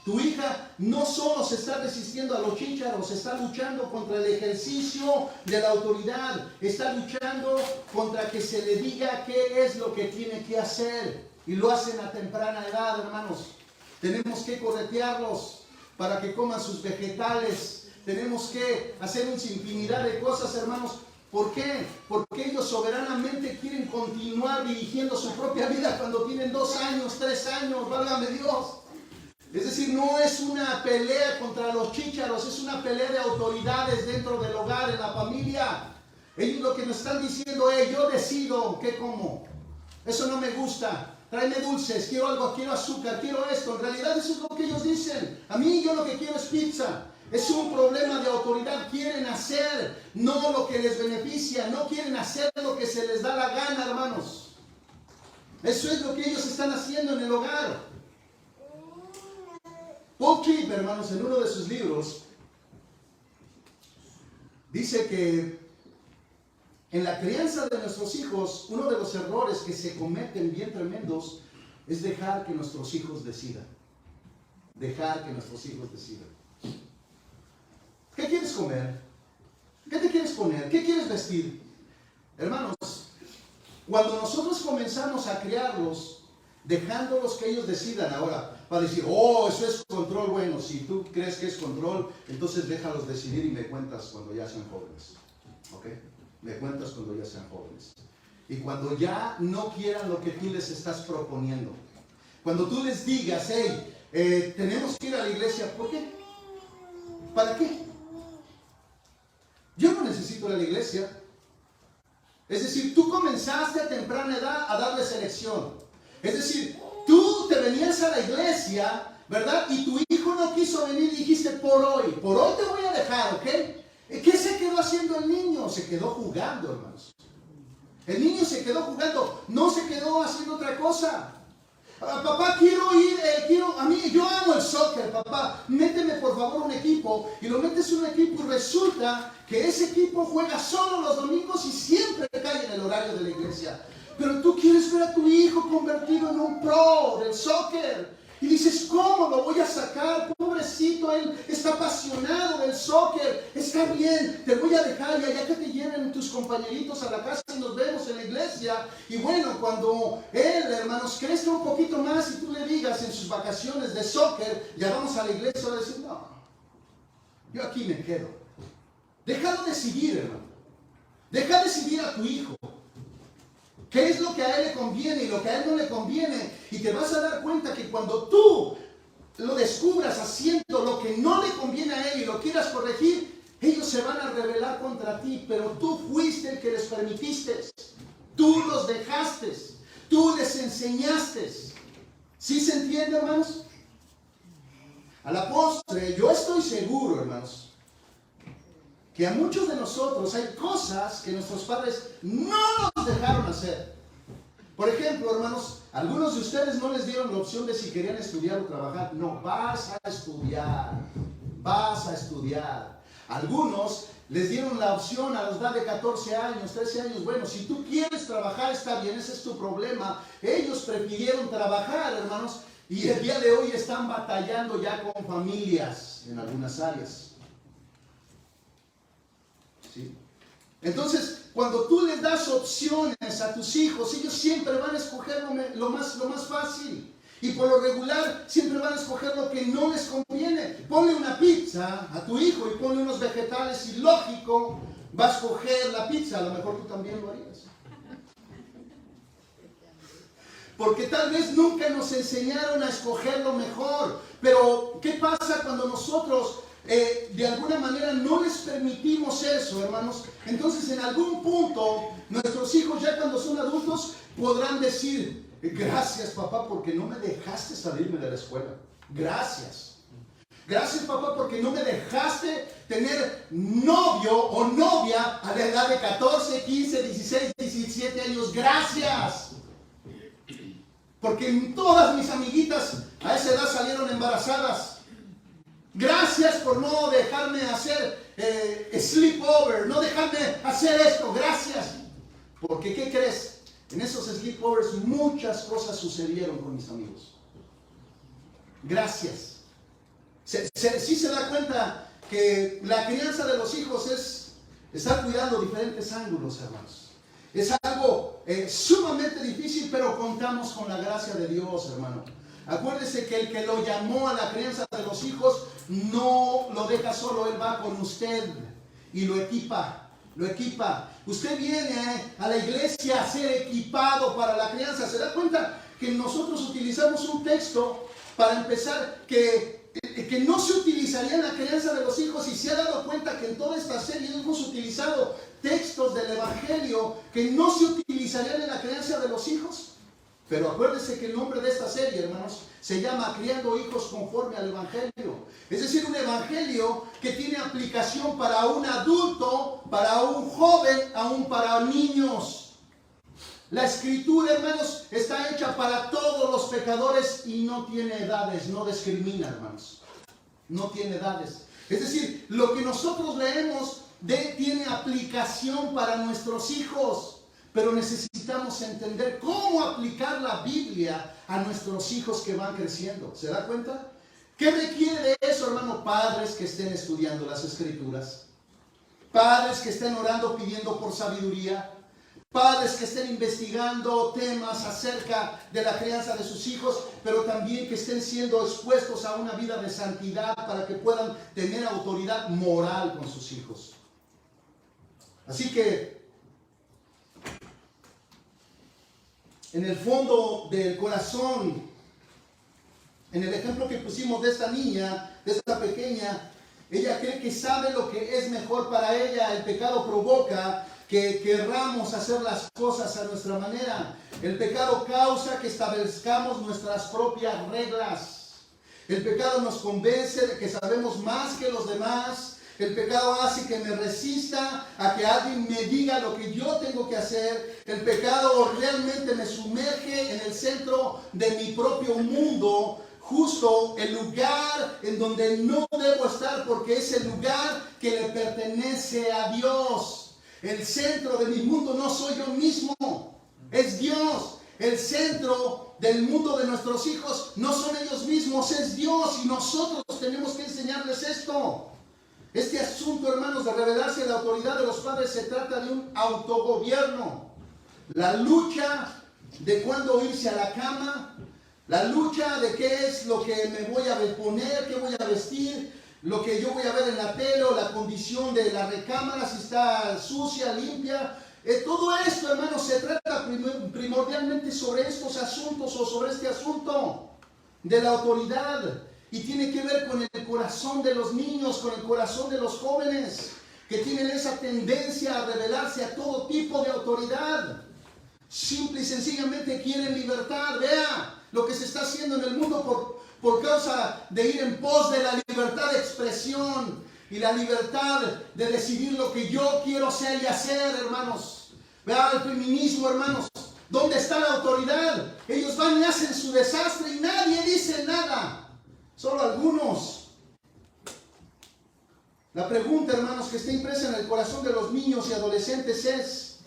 Tu hija no solo se está resistiendo a los chícharos, está luchando contra el ejercicio de la autoridad, está luchando contra que se le diga qué es lo que tiene que hacer. Y lo hacen a temprana edad, hermanos. Tenemos que corretearlos para que coman sus vegetales. Tenemos que hacer una infinidad de cosas, hermanos. ¿Por qué? Porque ellos soberanamente quieren continuar dirigiendo su propia vida cuando tienen 2 años, 3 años, válgame Dios. Es decir, no es una pelea contra los chícharos, es una pelea de autoridades dentro del hogar, en la familia. Ellos lo que nos están diciendo es: yo decido qué como. Eso no me gusta. Tráeme dulces, quiero algo, quiero azúcar, quiero esto. En realidad eso es lo que ellos dicen. A mí yo lo que quiero es pizza. Es un problema de autoridad. Quieren hacer no lo que les beneficia, no quieren hacer lo que se les da la gana, hermanos. Eso es lo que ellos están haciendo en el hogar. Paul Tripp, hermanos, en uno de sus libros, dice que en la crianza de nuestros hijos, uno de los errores que se cometen bien tremendos es dejar que nuestros hijos decidan. Dejar que nuestros hijos decidan. ¿Qué quieres comer? ¿Qué te quieres poner? ¿Qué quieres vestir? Hermanos, cuando nosotros comenzamos a criarlos, dejándolos que ellos decidan ahora, para decir, oh, eso es control, bueno, si tú crees que es control, entonces déjalos decidir y me cuentas cuando ya sean jóvenes. ¿Ok? Me cuentas cuando ya sean jóvenes. Y cuando ya no quieran lo que tú les estás proponiendo. Cuando tú les digas, hey, tenemos que ir a la iglesia, ¿por qué? ¿Para qué? Yo no necesito ir a la iglesia. Es decir, tú comenzaste a temprana edad a darles elección. Es decir, tú te venías a la iglesia, ¿verdad? Y tu hijo no quiso venir y dijiste, por hoy te voy a dejar, ¿ok? ¿Qué se quedó haciendo el niño? Se quedó jugando, hermanos. El niño se quedó jugando, no se quedó haciendo otra cosa. Papá, quiero ir, yo amo el soccer, papá, méteme por favor un equipo, y lo metes en un equipo y resulta que ese equipo juega solo los domingos y siempre cae en el horario de la iglesia. Pero tú quieres ver a tu hijo convertido en un pro del soccer. Y dices, ¿cómo lo voy a sacar? Pobrecito, él está apasionado del soccer. Está bien, te voy a dejar y allá que te lleven tus compañeritos a la casa y nos vemos en la iglesia. Y bueno, cuando él, hermanos, crezca un poquito más y tú le digas en sus vacaciones de soccer, ya vamos a la iglesia, va a decir, no, yo aquí me quedo. Déjalo decidir, hermano. Deja decidir a tu hijo. ¿Qué es lo que a él le conviene y lo que a él no le conviene? Y te vas a dar cuenta que cuando tú lo descubras haciendo lo que no le conviene a él y lo quieras corregir, ellos se van a rebelar contra ti, pero tú fuiste el que les permitiste. Tú los dejaste. Tú les enseñaste. ¿Sí se entiende, hermanos? A la postre, yo estoy seguro, hermanos, que a muchos de nosotros hay cosas que nuestros padres no nos dejaron hacer. Por ejemplo, hermanos, algunos de ustedes no les dieron la opción de si querían estudiar o trabajar. No, vas a estudiar. Vas a estudiar. Algunos les dieron la opción a la edad de 14 años, 13 años. Bueno, si tú quieres trabajar, está bien, ese es tu problema. Ellos prefirieron trabajar, hermanos, y el día de hoy están batallando ya con familias en algunas áreas. ¿Sí? Entonces, cuando tú les das opciones a tus hijos, ellos siempre van a escoger lo más fácil. Y por lo regular, siempre van a escoger lo que no les conviene. Ponle una pizza a tu hijo y ponle unos vegetales y lógico, va a escoger la pizza. A lo mejor tú también lo harías. Porque tal vez nunca nos enseñaron a escoger lo mejor. Pero, ¿qué pasa cuando nosotros de alguna manera no les permitimos eso, hermanos? Entonces en algún punto nuestros hijos ya cuando son adultos podrán decir, gracias papá porque no me dejaste salirme de la escuela, gracias papá porque no me dejaste tener novio o novia a la edad de 14, 15, 16, 17 años, gracias porque todas mis amiguitas a esa edad salieron embarazadas. Gracias por no dejarme hacer sleepover, no dejarme hacer esto, gracias. Porque, ¿qué crees? En esos sleepovers muchas cosas sucedieron con mis amigos. Gracias. Sí se da cuenta que la crianza de los hijos es estar cuidando diferentes ángulos, hermanos. Es algo sumamente difícil, pero contamos con la gracia de Dios, hermano. Acuérdese que el que lo llamó a la crianza de los hijos no lo deja solo, él va con usted y lo equipa. Usted viene a la iglesia a ser equipado para la crianza. ¿Se da cuenta que nosotros utilizamos un texto para empezar que no se utilizaría en la crianza de los hijos? Y se ha dado cuenta que en toda esta serie hemos utilizado textos del Evangelio que no se utilizarían en la crianza de los hijos. Pero acuérdense que el nombre de esta serie, hermanos, se llama Criando hijos conforme al Evangelio. Es decir, un Evangelio que tiene aplicación para un adulto, para un joven, aún para niños. La escritura, hermanos, está hecha para todos los pecadores y no tiene edades, no discrimina, hermanos. No tiene edades. Es decir, lo que nosotros leemos tiene aplicación para nuestros hijos, pero necesitamos entender cómo aplicar la Biblia a nuestros hijos que van creciendo. ¿Se da cuenta? ¿Qué requiere de eso, hermano? Padres que estén estudiando las Escrituras, padres que estén orando pidiendo por sabiduría, padres que estén investigando temas acerca de la crianza de sus hijos, pero también que estén siendo expuestos a una vida de santidad para que puedan tener autoridad moral con sus hijos. Así que, en el fondo del corazón, en el ejemplo que pusimos de esta niña, de esta pequeña, ella cree que sabe lo que es mejor para ella. El pecado provoca que querramos hacer las cosas a nuestra manera. El pecado causa que establezcamos nuestras propias reglas. El pecado nos convence de que sabemos más que los demás. El pecado hace que me resista a que alguien me diga lo que yo tengo que hacer. El pecado realmente me sumerge en el centro de mi propio mundo, justo el lugar en donde no debo estar, porque es el lugar que le pertenece a Dios. El centro de mi mundo no soy yo mismo, es Dios. El centro del mundo de nuestros hijos no son ellos mismos, es Dios, y nosotros tenemos que enseñarles esto. Este asunto, hermanos, de revelarse la autoridad de los padres se trata de un autogobierno. La lucha de cuándo irse a la cama, la lucha de qué es lo que me voy a poner, qué voy a vestir, lo que yo voy a ver en la tele, o la condición de la recámara, si está sucia, limpia. Todo esto, hermanos, se trata primordialmente sobre estos asuntos, o sobre este asunto de la autoridad. Y tiene que ver con el corazón de los niños, con el corazón de los jóvenes, que tienen esa tendencia a rebelarse a todo tipo de autoridad. Simple y sencillamente quieren libertad. Vea lo que se está haciendo en el mundo por causa de ir en pos de la libertad de expresión y la libertad de decidir lo que yo quiero ser y hacer, hermanos. Vea el feminismo, hermanos. ¿Dónde está la autoridad? Ellos van y hacen su desastre y nadie dice nada. Solo algunos. La pregunta, hermanos, que está impresa en el corazón de los niños y adolescentes es: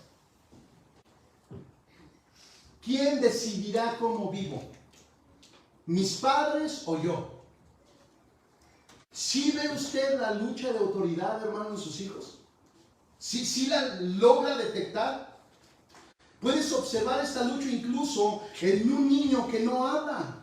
¿quién decidirá cómo vivo? ¿Mis padres o yo? ¿Sí ve usted la lucha de autoridad, hermano, en sus hijos? ¿Sí la logra detectar? Puedes observar esta lucha incluso en un niño que no habla.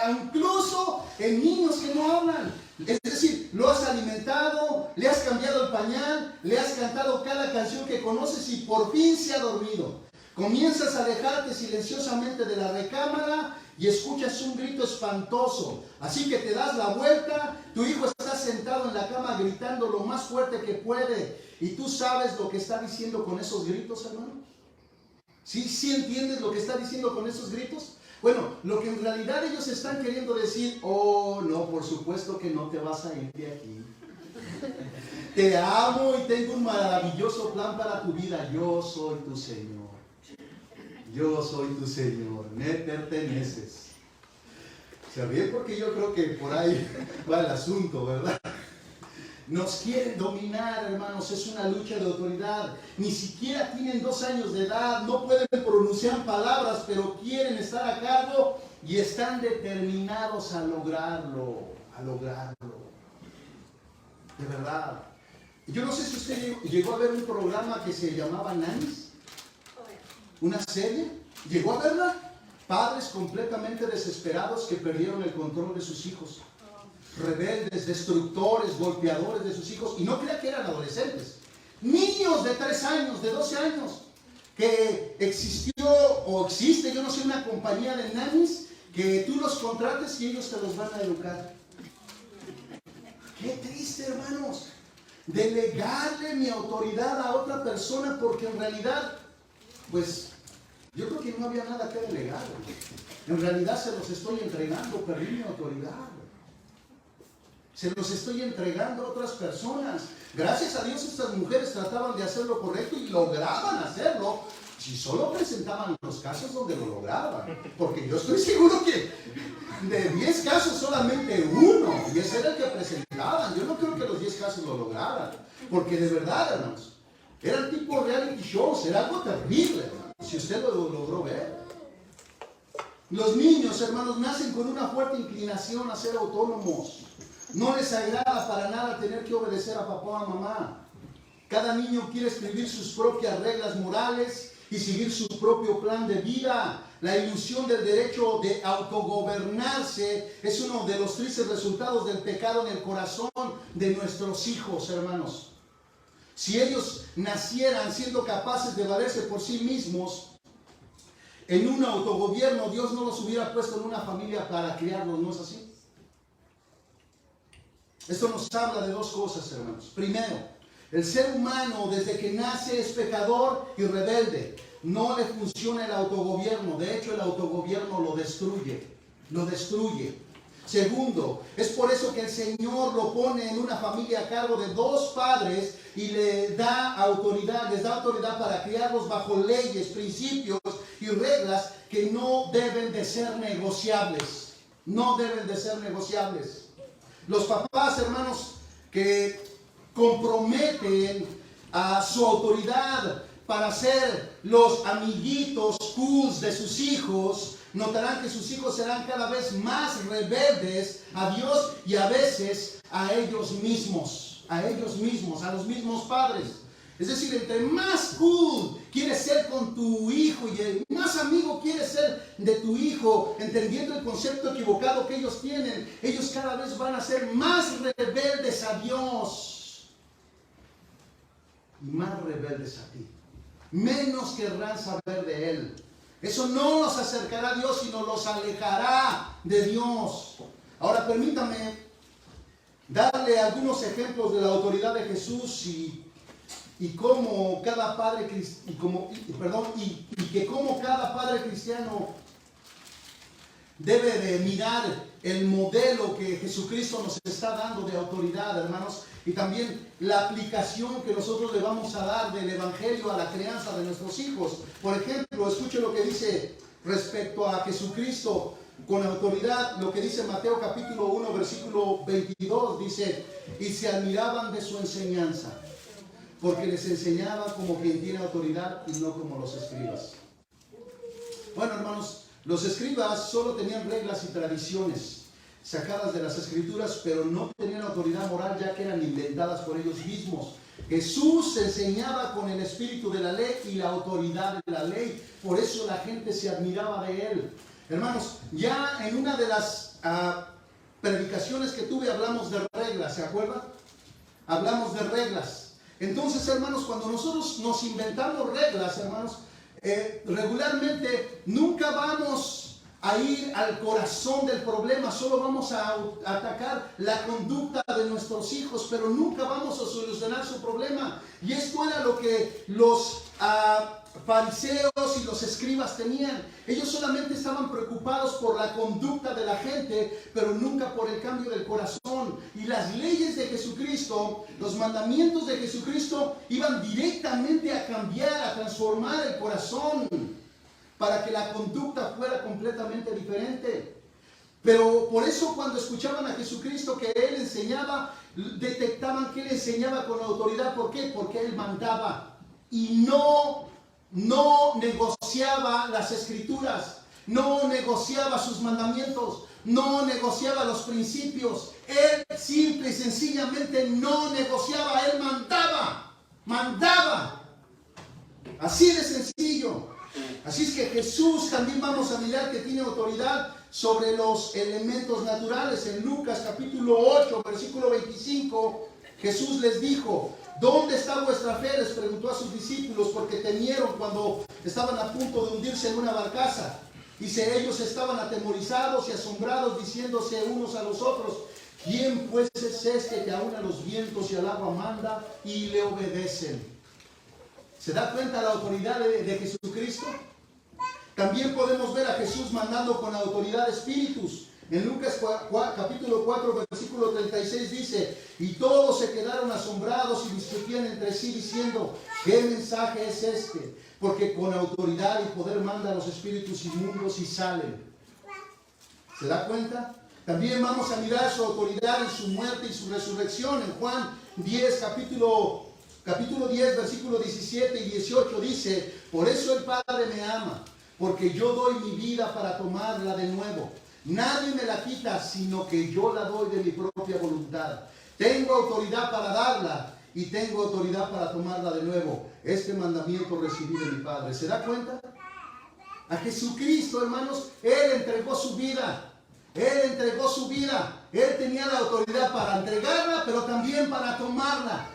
Incluso en niños que no hablan. Es decir, lo has alimentado, le has cambiado el pañal, le has cantado cada canción que conoces y por fin se ha dormido. Comienzas a alejarte silenciosamente de la recámara y escuchas un grito espantoso. Así que te das la vuelta, tu hijo está sentado en la cama gritando lo más fuerte que puede. ¿Y tú sabes lo que está diciendo con esos gritos, hermano? ¿Sí entiendes lo que está diciendo con esos gritos? Bueno, lo que en realidad ellos están queriendo decir: oh, no, por supuesto que no te vas a ir de aquí. Te amo y tengo un maravilloso plan para tu vida. Yo soy tu Señor. Yo soy tu Señor. Me perteneces. Se ríe porque yo creo que por ahí va el asunto, ¿verdad? Nos quieren dominar, hermanos. Es una lucha de autoridad. Ni siquiera tienen 2 años de edad, no pueden pronunciar palabras, pero quieren estar a cargo y están determinados a lograrlo, de verdad. Yo no sé si usted llegó a ver un programa que se llamaba Nannies, una serie. ¿Llegó a verla? Padres completamente desesperados que perdieron el control de sus hijos. Rebeldes, destructores, golpeadores de sus hijos. Y no crea que eran adolescentes. Niños de 3 años, de 12 años. Que existió o existe, yo no sé, una compañía de nannies que tú los contrates y ellos te los van a educar. Qué triste, hermanos. Delegarle mi autoridad a otra persona, porque en realidad, pues, yo creo que no había nada que delegar. En realidad se los estoy entregando, perdí mi autoridad. Se los estoy entregando a otras personas. Gracias a Dios estas mujeres trataban de hacer lo correcto y lograban hacerlo, si solo presentaban los casos donde lo lograban. Porque yo estoy seguro que de 10 casos solamente uno, y ese era el que presentaban. Yo no creo que los 10 casos lo lograran, porque de verdad, hermanos, eran tipo reality shows, era algo terrible, hermanos, si usted lo logró ver. Los niños, hermanos, nacen con una fuerte inclinación a ser autónomos. No les agrada para nada tener que obedecer a papá o a mamá. Cada niño quiere escribir sus propias reglas morales y seguir su propio plan de vida. La ilusión del derecho de autogobernarse es uno de los tristes resultados del pecado en el corazón de nuestros hijos, hermanos. Si ellos nacieran siendo capaces de valerse por sí mismos, en un autogobierno, Dios no los hubiera puesto en una familia para criarlos, ¿no es así? Esto nos habla de dos cosas, hermanos. Primero, el ser humano desde que nace es pecador y rebelde. No le funciona el autogobierno. De hecho, el autogobierno lo destruye. Lo destruye. Segundo, es por eso que el Señor lo pone en una familia a cargo de 2 padres y les da autoridad para criarlos bajo leyes, principios y reglas que no deben de ser negociables. No deben de ser negociables. Los papás, hermanos, que comprometen a su autoridad para ser los amiguitos cool de sus hijos, notarán que sus hijos serán cada vez más rebeldes a Dios y a veces a ellos mismos, a los mismos padres. Es decir, entre más cool quieres ser con tu hijo y el más amigo quieres ser de tu hijo, entendiendo el concepto equivocado que ellos tienen, ellos cada vez van a ser más rebeldes a Dios y más rebeldes a ti. Menos querrán saber de Él. Eso no los acercará a Dios, sino los alejará de Dios. Ahora permítame darle algunos ejemplos de la autoridad de Jesús y cómo cada padre como cada padre cristiano debe de mirar el modelo que Jesucristo nos está dando de autoridad, hermanos, y también la aplicación que nosotros le vamos a dar del Evangelio a la crianza de nuestros hijos. Por ejemplo, escuche lo que dice respecto a Jesucristo con autoridad, lo que dice Mateo capítulo 1, versículo 22, dice, y se admiraban de su enseñanza, porque les enseñaba como quien tiene autoridad y no como los escribas. Bueno, hermanos, los escribas solo tenían reglas y tradiciones sacadas de las escrituras, pero no tenían autoridad moral, ya que eran inventadas por ellos mismos. Jesús enseñaba con el espíritu de la ley y la autoridad de la ley. Por eso la gente se admiraba de él. Hermanos, ya en una de las predicaciones que tuve hablamos de reglas, ¿se acuerdan? Hablamos de reglas. Entonces, hermanos, cuando nosotros nos inventamos reglas, hermanos, regularmente nunca vamos a ir al corazón del problema, solo vamos a atacar la conducta de nuestros hijos, pero nunca vamos a solucionar su problema. Y esto era lo que los fariseos y los escribas tenían. Ellos solamente estaban preocupados por la conducta de la gente, pero nunca por el cambio del corazón. Y las leyes de Jesucristo, los mandamientos de Jesucristo, iban directamente a cambiar, a transformar el corazón, para que la conducta fuera completamente diferente. Pero por eso cuando escuchaban a Jesucristo que Él enseñaba, detectaban que Él enseñaba con autoridad. ¿Por qué? Porque Él mandaba y no negociaba las escrituras, no negociaba sus mandamientos, no negociaba los principios. Él simple y sencillamente no negociaba, Él mandaba. Así de sencillo. Así es que Jesús también vamos a mirar que tiene autoridad sobre los elementos naturales. En Lucas capítulo 8, versículo 25, Jesús les dijo, ¿dónde está vuestra fe?, les preguntó a sus discípulos, porque temieron cuando estaban a punto de hundirse en una barcaza. Dice, ellos estaban atemorizados y asombrados, diciéndose unos a los otros, ¿quién pues es este que aún a los vientos y al agua manda y le obedecen? ¿Se da cuenta la autoridad de Jesucristo? También podemos ver a Jesús mandando con autoridad espíritus. En Lucas capítulo 4, versículo 36 dice, y todos se quedaron asombrados y discutían entre sí diciendo, ¿qué mensaje es este? Porque con autoridad y poder manda a los espíritus inmundos y salen. ¿Se da cuenta? También vamos a mirar su autoridad en su muerte y su resurrección. En Juan 10, capítulo 10, versículo 17 y 18 dice, por eso el Padre me ama, porque yo doy mi vida para tomarla de nuevo. Nadie me la quita, sino que yo la doy de mi propia voluntad. Tengo autoridad para darla y tengo autoridad para tomarla de nuevo. Este mandamiento recibí de mi Padre. ¿Se da cuenta? A Jesucristo, hermanos, Él entregó su vida. Él entregó su vida. Él tenía la autoridad para entregarla, pero también para tomarla.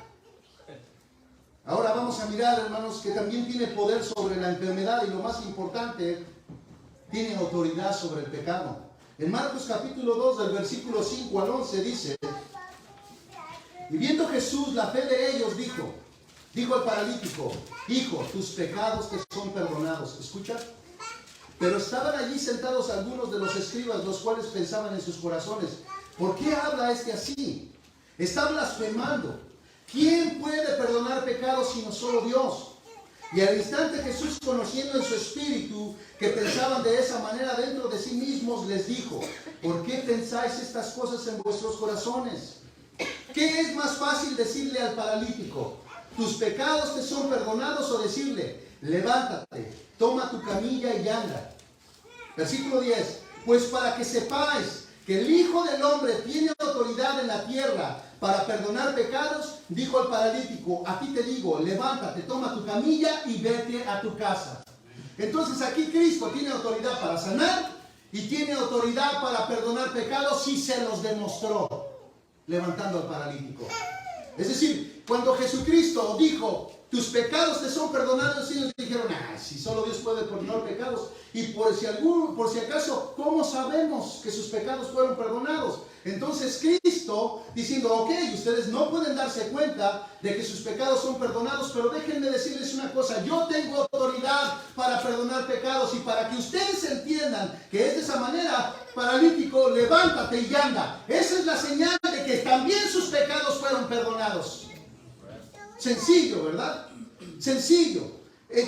Ahora vamos a mirar, hermanos, que también tiene poder sobre la enfermedad y lo más importante, tiene autoridad sobre el pecado. En Marcos capítulo 2, del versículo 5 al 11 dice, y viendo Jesús la fe de ellos, dijo al paralítico, hijo, tus pecados te son perdonados. ¿Escucha? Pero estaban allí sentados algunos de los escribas, los cuales pensaban en sus corazones, ¿por qué habla este así? Está blasfemando. ¿Quién puede perdonar pecados sino solo Dios? Y al instante Jesús, conociendo en su espíritu que pensaban de esa manera dentro de sí mismos, les dijo, ¿por qué pensáis estas cosas en vuestros corazones? ¿Qué es más fácil decirle al paralítico, tus pecados te son perdonados, o decirle, levántate, toma tu camilla y anda? Versículo 10, pues para que sepáis que el Hijo del Hombre tiene autoridad en la tierra para perdonar pecados, dijo al paralítico, a ti te digo, levántate, toma tu camilla y vete a tu casa. Entonces aquí Cristo tiene autoridad para sanar y tiene autoridad para perdonar pecados, y se los demostró levantando al paralítico. Es decir, cuando Jesucristo dijo, tus pecados te son perdonados, ellos dijeron, si solo Dios puede perdonar pecados. Y por si acaso, ¿cómo sabemos que sus pecados fueron perdonados? Entonces Cristo diciendo, ok, ustedes no pueden darse cuenta de que sus pecados son perdonados, pero déjenme decirles una cosa, yo tengo autoridad para perdonar pecados, y para que ustedes entiendan que es de esa manera, paralítico, levántate y anda. Esa es la señal de que también sus pecados fueron perdonados. Sencillo, ¿verdad? Sencillo.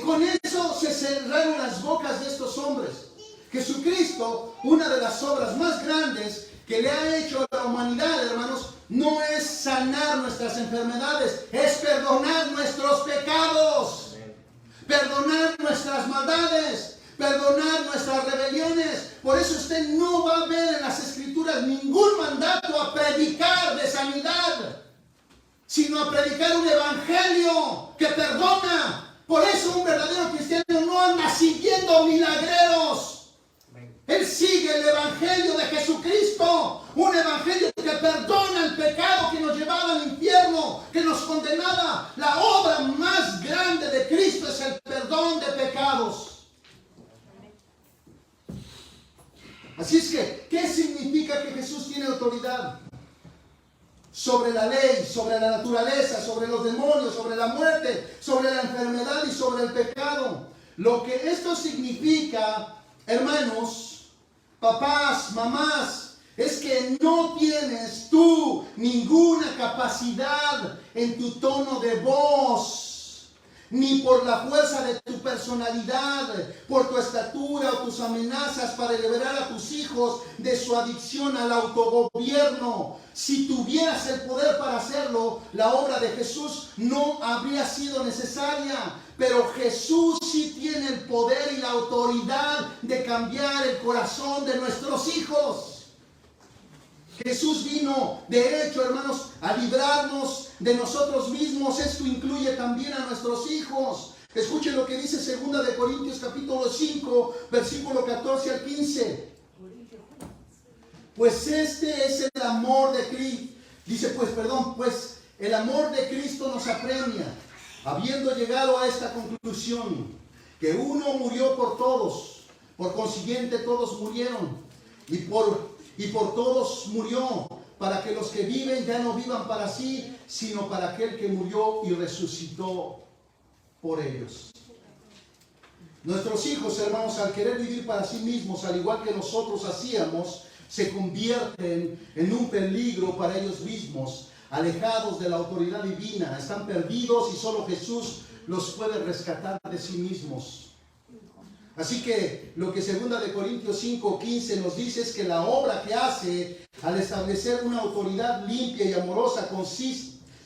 Con eso se cerraron las bocas de estos hombres. Jesucristo, una de las obras más grandes que le ha hecho a la humanidad, hermanos, no es sanar nuestras enfermedades, es perdonar nuestros pecados, perdonar nuestras maldades, perdonar nuestras rebeliones. Por eso usted no va a ver en las Escrituras ningún mandato a predicar de sanidad, sino a predicar un evangelio que perdona. Por eso un verdadero cristiano no anda siguiendo milagreros. Él sigue el evangelio de Jesucristo, un evangelio que perdona el pecado que nos llevaba al infierno, que nos condenaba. La obra más grande de Cristo es el perdón de pecados. Así es que, ¿qué significa que Jesús tiene autoridad sobre la ley, sobre la naturaleza, sobre los demonios, sobre la muerte, sobre la enfermedad y sobre el pecado? Lo que esto significa, hermanos, papás, mamás, es que no tienes tú ninguna capacidad en tu tono de voz, ni por la fuerza de tu personalidad, por tu estatura o tus amenazas, para liberar a tus hijos de su adicción al autogobierno. Si tuvieras el poder para hacerlo, la obra de Jesús no habría sido necesaria. Pero Jesús sí tiene el poder y la autoridad de cambiar el corazón de nuestros hijos. Jesús vino, de hecho, hermanos, a librarnos de nosotros mismos. Esto incluye también a nuestros hijos. Escuchen lo que dice 2 de Corintios capítulo 5, versículo 14 al 15. Pues este es el amor de Cristo. Dice, pues el amor de Cristo nos apremia, habiendo llegado a esta conclusión, que uno murió por todos, por consiguiente todos murieron, y por todos murió, para que los que viven ya no vivan para sí, sino para aquel que murió y resucitó por ellos. Nuestros hijos, hermanos, al querer vivir para sí mismos, al igual que nosotros hacíamos, se convierten en un peligro para ellos mismos, alejados de la autoridad divina, están perdidos y solo Jesús los puede rescatar de sí mismos. Así que lo que 2 de Corintios 5:15 nos dice es que la obra que hace al establecer una autoridad limpia y amorosa,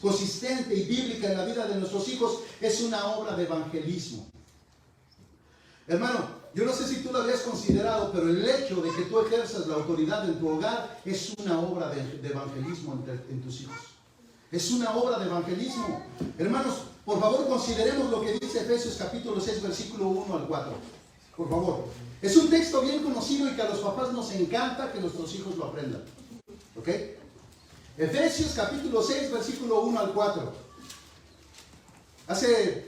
consistente y bíblica en la vida de nuestros hijos, es una obra de evangelismo. Hermano, yo no sé si tú lo habías considerado, pero el hecho de que tú ejerzas la autoridad en tu hogar es una obra de evangelismo en tus hijos. Es una obra de evangelismo. Hermanos, por favor consideremos lo que dice Efesios capítulo 6, versículo 1 al 4. Por favor. Es un texto bien conocido y que a los papás nos encanta que nuestros hijos lo aprendan. ¿Ok? Efesios capítulo 6, versículo 1 al 4. Hace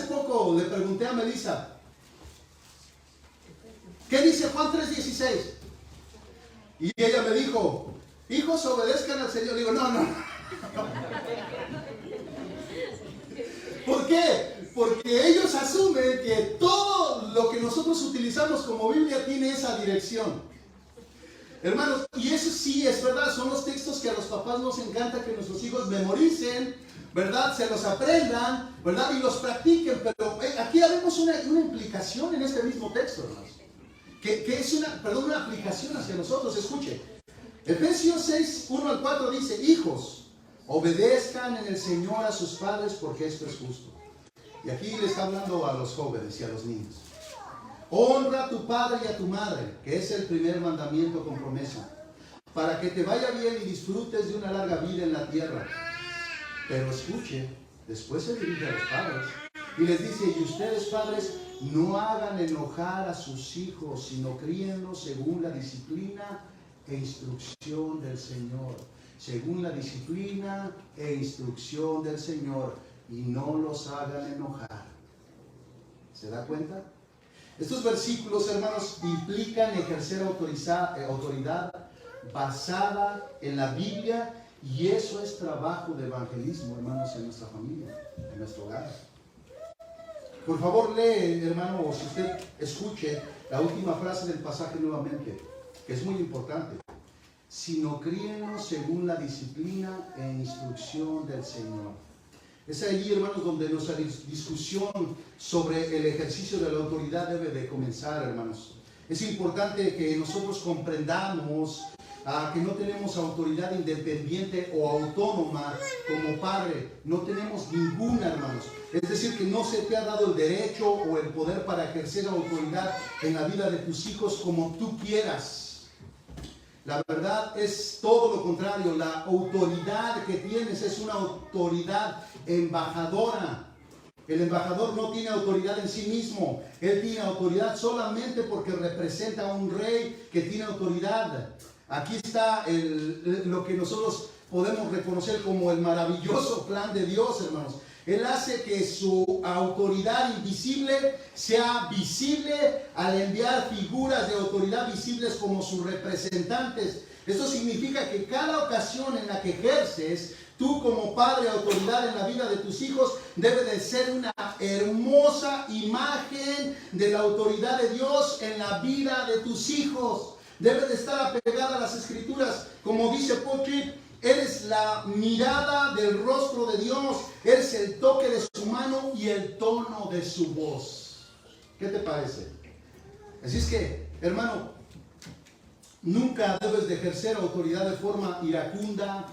poco le pregunté a Melissa, ¿qué dice Juan 3:16? Y ella me dijo, hijos, obedezcan al Señor. Le digo, no. ¿Por qué? Porque ellos asumen que todo lo que nosotros utilizamos como Biblia tiene esa dirección. Hermanos, y eso sí es verdad, son los textos que a los papás nos encanta que nuestros hijos memoricen, ¿verdad? Se los aprendan, ¿verdad? Y los practiquen, pero aquí haremos una implicación en este mismo texto, hermanos. Que es una aplicación hacia nosotros. Escuche, Efesios 6, 1 al 4 dice, hijos, obedezcan en el Señor a sus padres porque esto es justo. Y aquí le está hablando a los jóvenes y a los niños. Honra a tu padre y a tu madre, que es el primer mandamiento con promesa, para que te vaya bien y disfrutes de una larga vida en la tierra. Pero escuche, después se dirige a los padres y les dice, y ustedes padres, no hagan enojar a sus hijos, sino críenlos según la disciplina e instrucción del Señor. Según la disciplina e instrucción del Señor, y no los hagan enojar. ¿Se da cuenta? Estos versículos, hermanos, implican ejercer autoridad basada en la Biblia, y eso es trabajo de evangelismo, hermanos, en nuestra familia, en nuestro hogar. Por favor, lee, hermano, o si usted escuche la última frase del pasaje nuevamente, que es muy importante. Sino críenlos según la disciplina e instrucción del Señor. Es allí, hermanos, donde nuestra discusión sobre el ejercicio de la autoridad debe de comenzar, hermanos. Es importante que nosotros comprendamos que no tenemos autoridad independiente o autónoma como padre. No tenemos ninguna, hermanos. Es decir, que no se te ha dado el derecho o el poder para ejercer autoridad en la vida de tus hijos como tú quieras. La verdad es todo lo contrario. La autoridad que tienes es una autoridad embajadora. El embajador no tiene autoridad en sí mismo. Él tiene autoridad solamente porque representa a un rey que tiene autoridad. Aquí está lo que nosotros podemos reconocer como el maravilloso plan de Dios, hermanos. Él hace que su autoridad invisible sea visible al enviar figuras de autoridad visibles como sus representantes. Esto significa que cada ocasión en la que ejerces, tú como padre, autoridad en la vida de tus hijos, debe de ser una hermosa imagen de la autoridad de Dios en la vida de tus hijos. Debe de estar apegada a las Escrituras, como dice Paul Tripp. Eres la mirada del rostro de Dios, eres el toque de su mano y el tono de su voz. ¿Qué te parece? Así es que, hermano, nunca debes de ejercer autoridad de forma iracunda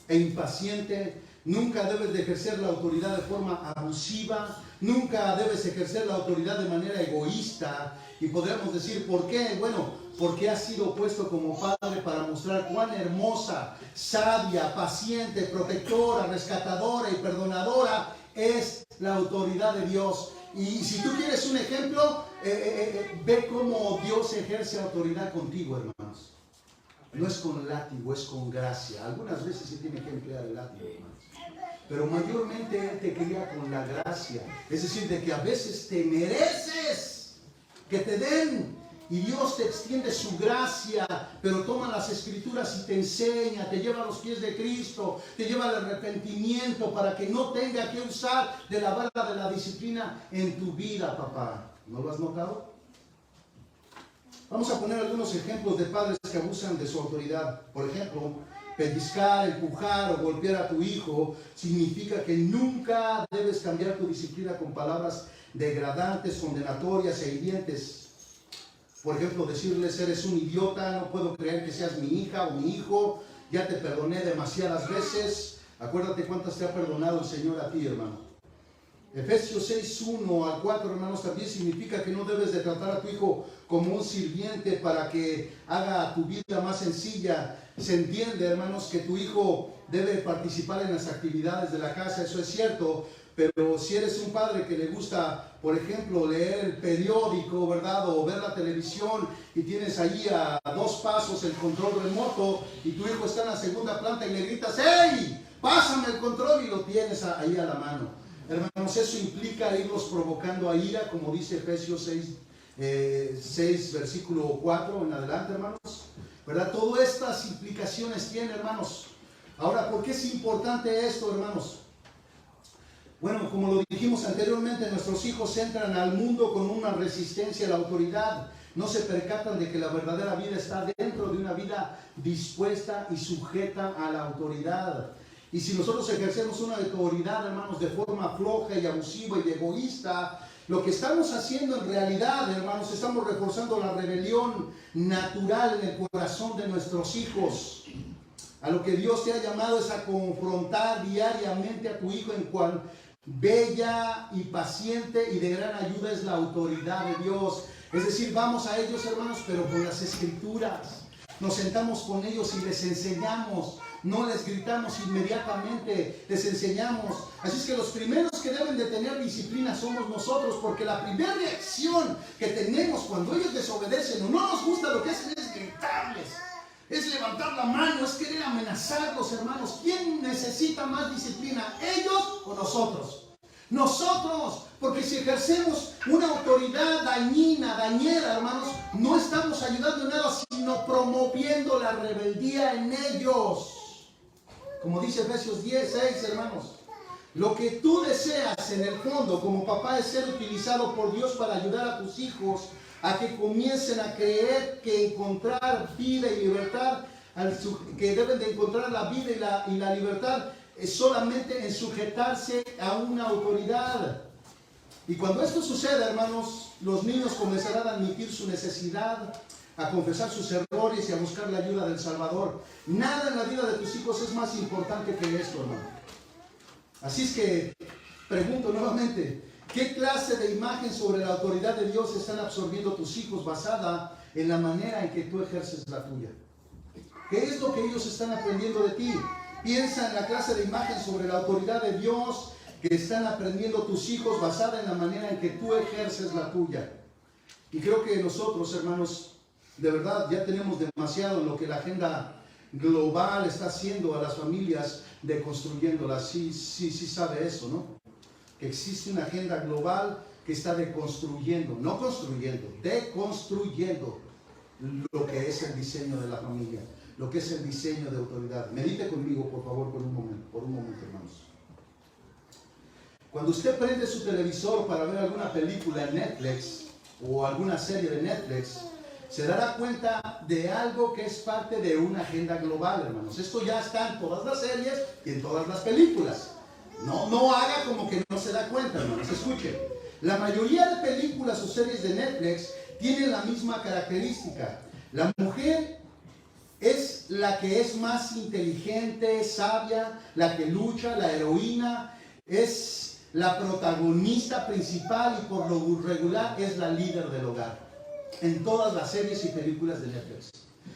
e impaciente. Nunca debes de ejercer la autoridad de forma abusiva. Nunca debes ejercer la autoridad de manera egoísta. Y podríamos decir, ¿por qué? Bueno, porque has sido puesto como padre para mostrar cuán hermosa, sabia, paciente, protectora, rescatadora y perdonadora es la autoridad de Dios. Y si tú quieres un ejemplo, ve cómo Dios ejerce autoridad contigo, hermanos. No es con látigo, es con gracia. Algunas veces se tiene que emplear el látigo, hermanos. Pero mayormente Él te cría con la gracia. Es decir, de que a veces te mereces que te den. Y Dios te extiende su gracia, pero toma las Escrituras y te enseña, te lleva a los pies de Cristo, te lleva al arrepentimiento para que no tenga que usar de la vara de la disciplina en tu vida, papá. ¿No lo has notado? Vamos a poner algunos ejemplos de padres que abusan de su autoridad. Por ejemplo, pellizcar, empujar o golpear a tu hijo significa que nunca debes cambiar tu disciplina con palabras degradantes, condenatorias e hirientes. Por ejemplo, decirles: eres un idiota, no puedo creer que seas mi hija o mi hijo, ya te perdoné demasiadas veces. Acuérdate cuántas te ha perdonado el Señor a ti, hermano. Efesios 6, 1 al 4, hermanos, también significa que no debes de tratar a tu hijo como un sirviente para que haga tu vida más sencilla. Se entiende, hermanos, que tu hijo debe participar en las actividades de la casa, eso es cierto, pero si eres un padre que le gusta, por ejemplo, leer el periódico, ¿verdad? O ver la televisión y tienes allí a 2 pasos el control remoto y tu hijo está en la segunda planta y le gritas: ¡hey! Pásame el control, y lo tienes ahí a la mano. Hermanos, eso implica irlos provocando a ira, como dice Efesios 6 versículo 4 en adelante, hermanos, ¿verdad? Todas estas implicaciones tiene, hermanos. Ahora, ¿por qué es importante esto, hermanos? Bueno, como lo dijimos anteriormente, nuestros hijos entran al mundo con una resistencia a la autoridad. No se percatan de que la verdadera vida está dentro de una vida dispuesta y sujeta a la autoridad. Y si nosotros ejercemos una autoridad, hermanos, de forma floja y abusiva y egoísta, lo que estamos haciendo en realidad, hermanos, estamos reforzando la rebelión natural en el corazón de nuestros hijos. A lo que Dios te ha llamado es a confrontar diariamente a tu hijo en cual bella y paciente y de gran ayuda es la autoridad de Dios. Es decir, vamos a ellos, hermanos, pero con las Escrituras. Nos sentamos con ellos y les enseñamos. No les gritamos inmediatamente, les enseñamos. Así es que los primeros que deben de tener disciplina somos nosotros, porque la primera reacción que tenemos cuando ellos desobedecen o no nos gusta lo que hacen es gritarles, es levantar la mano, es querer amenazarlos, hermanos. ¿Quién necesita más disciplina, ellos o nosotros? Nosotros, porque si ejercemos una autoridad dañera, hermanos, no estamos ayudando en nada, sino promoviendo la rebeldía en ellos. Como dice Efesios 10:6, hermanos, lo que tú deseas en el fondo como papá es ser utilizado por Dios para ayudar a tus hijos a que comiencen a creer que encontrar vida y libertad, que deben de encontrar la vida y la libertad es solamente en sujetarse a una autoridad. Y cuando esto suceda, hermanos, los niños comenzarán a admitir su necesidad, a confesar sus errores y a buscar la ayuda del Salvador. Nada en la vida de tus hijos es más importante que esto, hermano. Así es que pregunto nuevamente: ¿qué clase de imagen sobre la autoridad de Dios están absorbiendo tus hijos basada en la manera en que tú ejerces la tuya? ¿Qué es lo que ellos están aprendiendo de ti? Piensa en la clase de imagen sobre la autoridad de Dios que están aprendiendo tus hijos basada en la manera en que tú ejerces la tuya. Y creo que nosotros, hermanos, de verdad ya tenemos demasiado en lo que la agenda global está haciendo a las familias, deconstruyéndolas. Sí sabe eso, ¿no? Que existe una agenda global que está deconstruyendo, no construyendo, deconstruyendo lo que es el diseño de la familia, lo que es el diseño de autoridad. Medite conmigo, por favor, por un momento, hermanos. Cuando usted prende su televisor para ver alguna película en Netflix o alguna serie de Netflix, se dará cuenta de algo que es parte de una agenda global, hermanos. Esto ya está en todas las series y en todas las películas. No haga como que no se da cuenta, hermanos. Escuchen, la mayoría de películas o series de Netflix tienen la misma característica. La mujer es la que es más inteligente, sabia, la que lucha, la heroína, es la protagonista principal y por lo regular es la líder del hogar. En todas las series y películas de Netflix,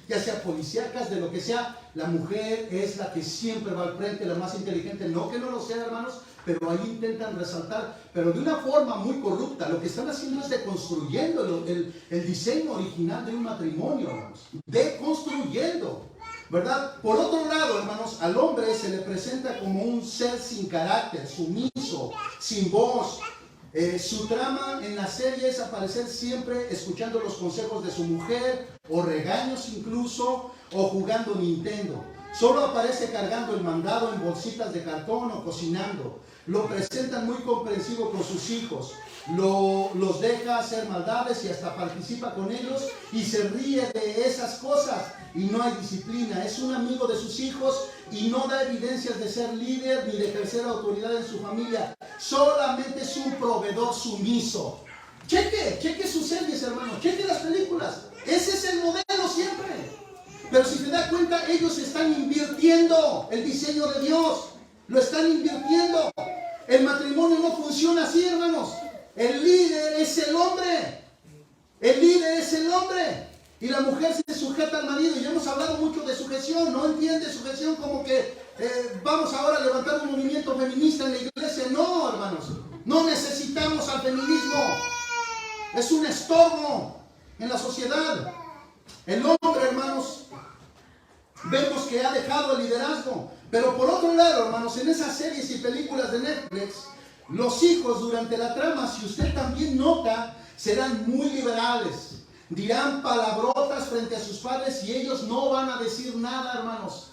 ya sea policíacas, de lo que sea, la mujer es la que siempre va al frente, la más inteligente. No que no lo sea, hermanos, pero ahí intentan resaltar, pero de una forma muy corrupta. Lo que están haciendo es deconstruyendo el diseño original de un matrimonio, hermanos. Deconstruyendo, ¿verdad? Por otro lado, hermanos, al hombre se le presenta como un ser sin carácter, sumiso, sin voz. Su trama en la serie es aparecer siempre escuchando los consejos de su mujer, o regaños incluso, o jugando Nintendo. Solo aparece cargando el mandado en bolsitas de cartón o cocinando. lo presentan muy comprensivo con sus hijos. Los deja hacer maldades y hasta participa con ellos y se ríe de esas cosas, y no hay disciplina. Es un amigo de sus hijos y no da evidencias de ser líder ni de ejercer autoridad en su familia. Solamente es un proveedor sumiso. Cheque sus series, hermanos, cheque las películas. Ese es el modelo siempre. Pero si se da cuenta, ellos están invirtiendo el diseño de Dios. Lo están invirtiendo. El matrimonio no funciona así, hermanos. El líder es el hombre. El líder es el hombre. Y la mujer se sujeta al marido. Y hemos hablado mucho de sujeción. No entiende sujeción como que vamos ahora a levantar un movimiento feminista en la iglesia. No, hermanos. No necesitamos al feminismo. Es un estorbo en la sociedad. El hombre, hermanos, vemos que ha dejado el liderazgo. Pero por otro lado, hermanos, en esas series y películas de Netflix, los hijos durante la trama, si usted también nota, serán muy liberales. Dirán palabrotas frente a sus padres y ellos no van a decir nada, hermanos.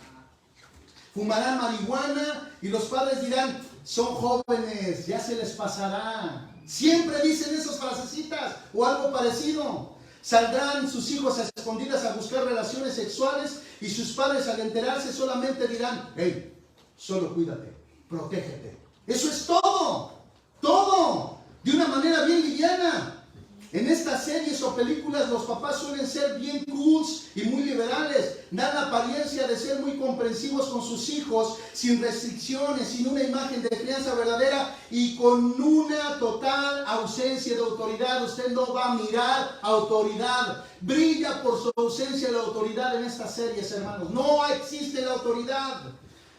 Fumarán marihuana y los padres dirán, son jóvenes, ya se les pasará. Siempre dicen esas frasecitas o algo parecido. Saldrán sus hijos a escondidas a buscar relaciones sexuales y sus padres, al enterarse, solamente dirán, hey, solo cuídate, protégete. Eso es todo, todo, de una manera bien liviana. En estas series o películas los papás suelen ser bien cools y muy liberales. Dan la apariencia de ser muy comprensivos con sus hijos, sin restricciones, sin una imagen de crianza verdadera y con una total ausencia de autoridad. Usted no va a mirar autoridad. Brilla por su ausencia la autoridad en estas series, hermanos. No existe la autoridad.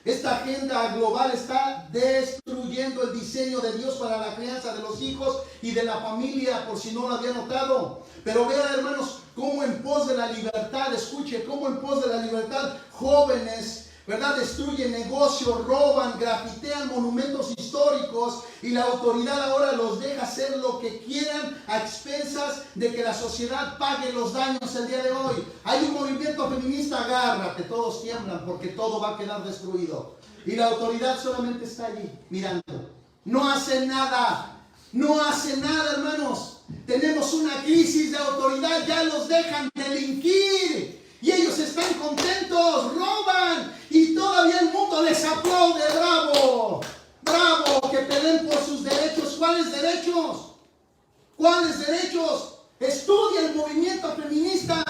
Esta agenda global está destruyendo el diseño de Dios para la crianza de los hijos y de la familia, por si no lo había notado. Pero vean, hermanos, cómo en pos de la libertad, escuche, cómo en pos de la libertad, jóvenes, ¿verdad?, destruyen negocios, roban, grafitean monumentos históricos, y la autoridad ahora los deja hacer lo que quieran a expensas de que la sociedad pague los daños el día de hoy. Hay un movimiento feminista, agárrate, todos tiemblan porque todo va a quedar destruido. Y la autoridad solamente está allí, mirando. No hace nada, no hace nada, hermanos. Tenemos una crisis de autoridad, ya los dejan delinquir. Y ellos están contentos, roban, y todavía el mundo les aplaude. ¡Bravo! ¡Bravo! Que peleen por sus derechos. ¿Cuáles derechos? ¿Cuáles derechos? Estudia el movimiento feminista.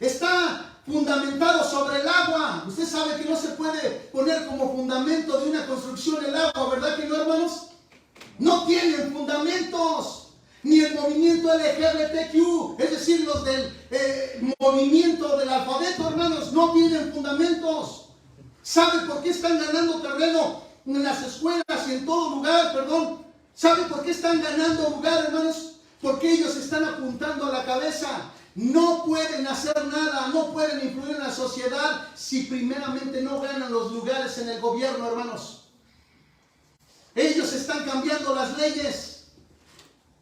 Está fundamentado sobre el agua. Usted sabe que no se puede poner como fundamento de una construcción el agua, ¿verdad que no, hermanos? No tienen fundamentos. Ni el movimiento LGBTQ, es decir, los del movimiento del alfabeto, hermanos, no tienen fundamentos. ¿Sabe por qué están ganando terreno en las escuelas y en todo lugar? ¿Sabe por qué están ganando lugar, hermanos? Porque ellos están apuntando a la cabeza. No pueden hacer nada, no pueden influir en la sociedad si primeramente no ganan los lugares en el gobierno, hermanos. Ellos están cambiando las leyes.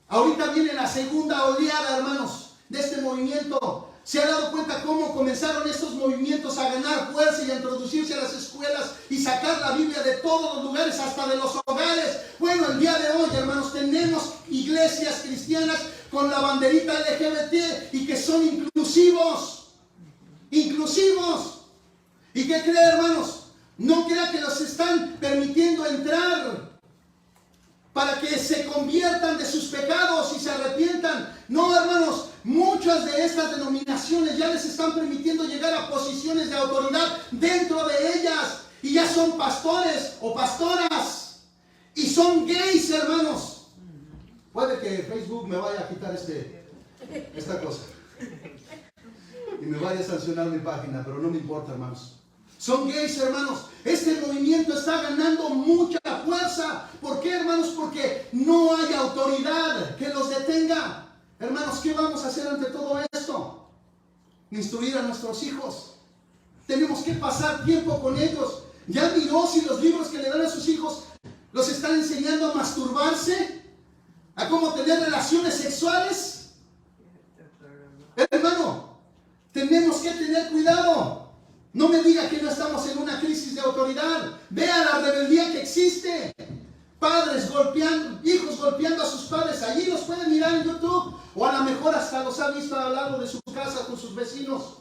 Ahorita viene la segunda oleada, hermanos, de este movimiento. ¿Se ha dado cuenta cómo comenzaron estos movimientos a ganar fuerza y a introducirse a las escuelas y sacar la Biblia de todos los lugares, hasta de los hogares? Bueno, el día de hoy, hermanos, tenemos iglesias cristianas con la banderita LGBT y que son inclusivos. Inclusivos. ¿Y qué cree, hermanos? No crea que los están permitiendo entrar para que se conviertan de sus pecados y se arrepientan. No, hermanos, muchas de estas denominaciones ya les están permitiendo llegar a posiciones de autoridad dentro de ellas, y ya son pastores o pastoras, y son gays, hermanos. Puede que Facebook me vaya a quitar esta cosa y me vaya a sancionar mi página, pero no me importa, hermanos. Son gays, hermanos. Este movimiento está ganando mucha fuerza. ¿Por qué, hermanos? Porque no hay autoridad que los detenga. Hermanos, ¿qué vamos a hacer ante todo esto? Instruir a nuestros hijos. Tenemos que pasar tiempo con ellos. ¿Ya miró si los libros que le dan a sus hijos los están enseñando a masturbarse? ¿A cómo tener relaciones sexuales? Hermano, tenemos que tener cuidado. No me diga que no estamos en una crisis de autoridad. Vea la rebeldía que existe. Padres golpeando, hijos golpeando a sus padres. Allí los pueden mirar en YouTube. O a lo mejor hasta los ha visto al lado de su casa con sus vecinos.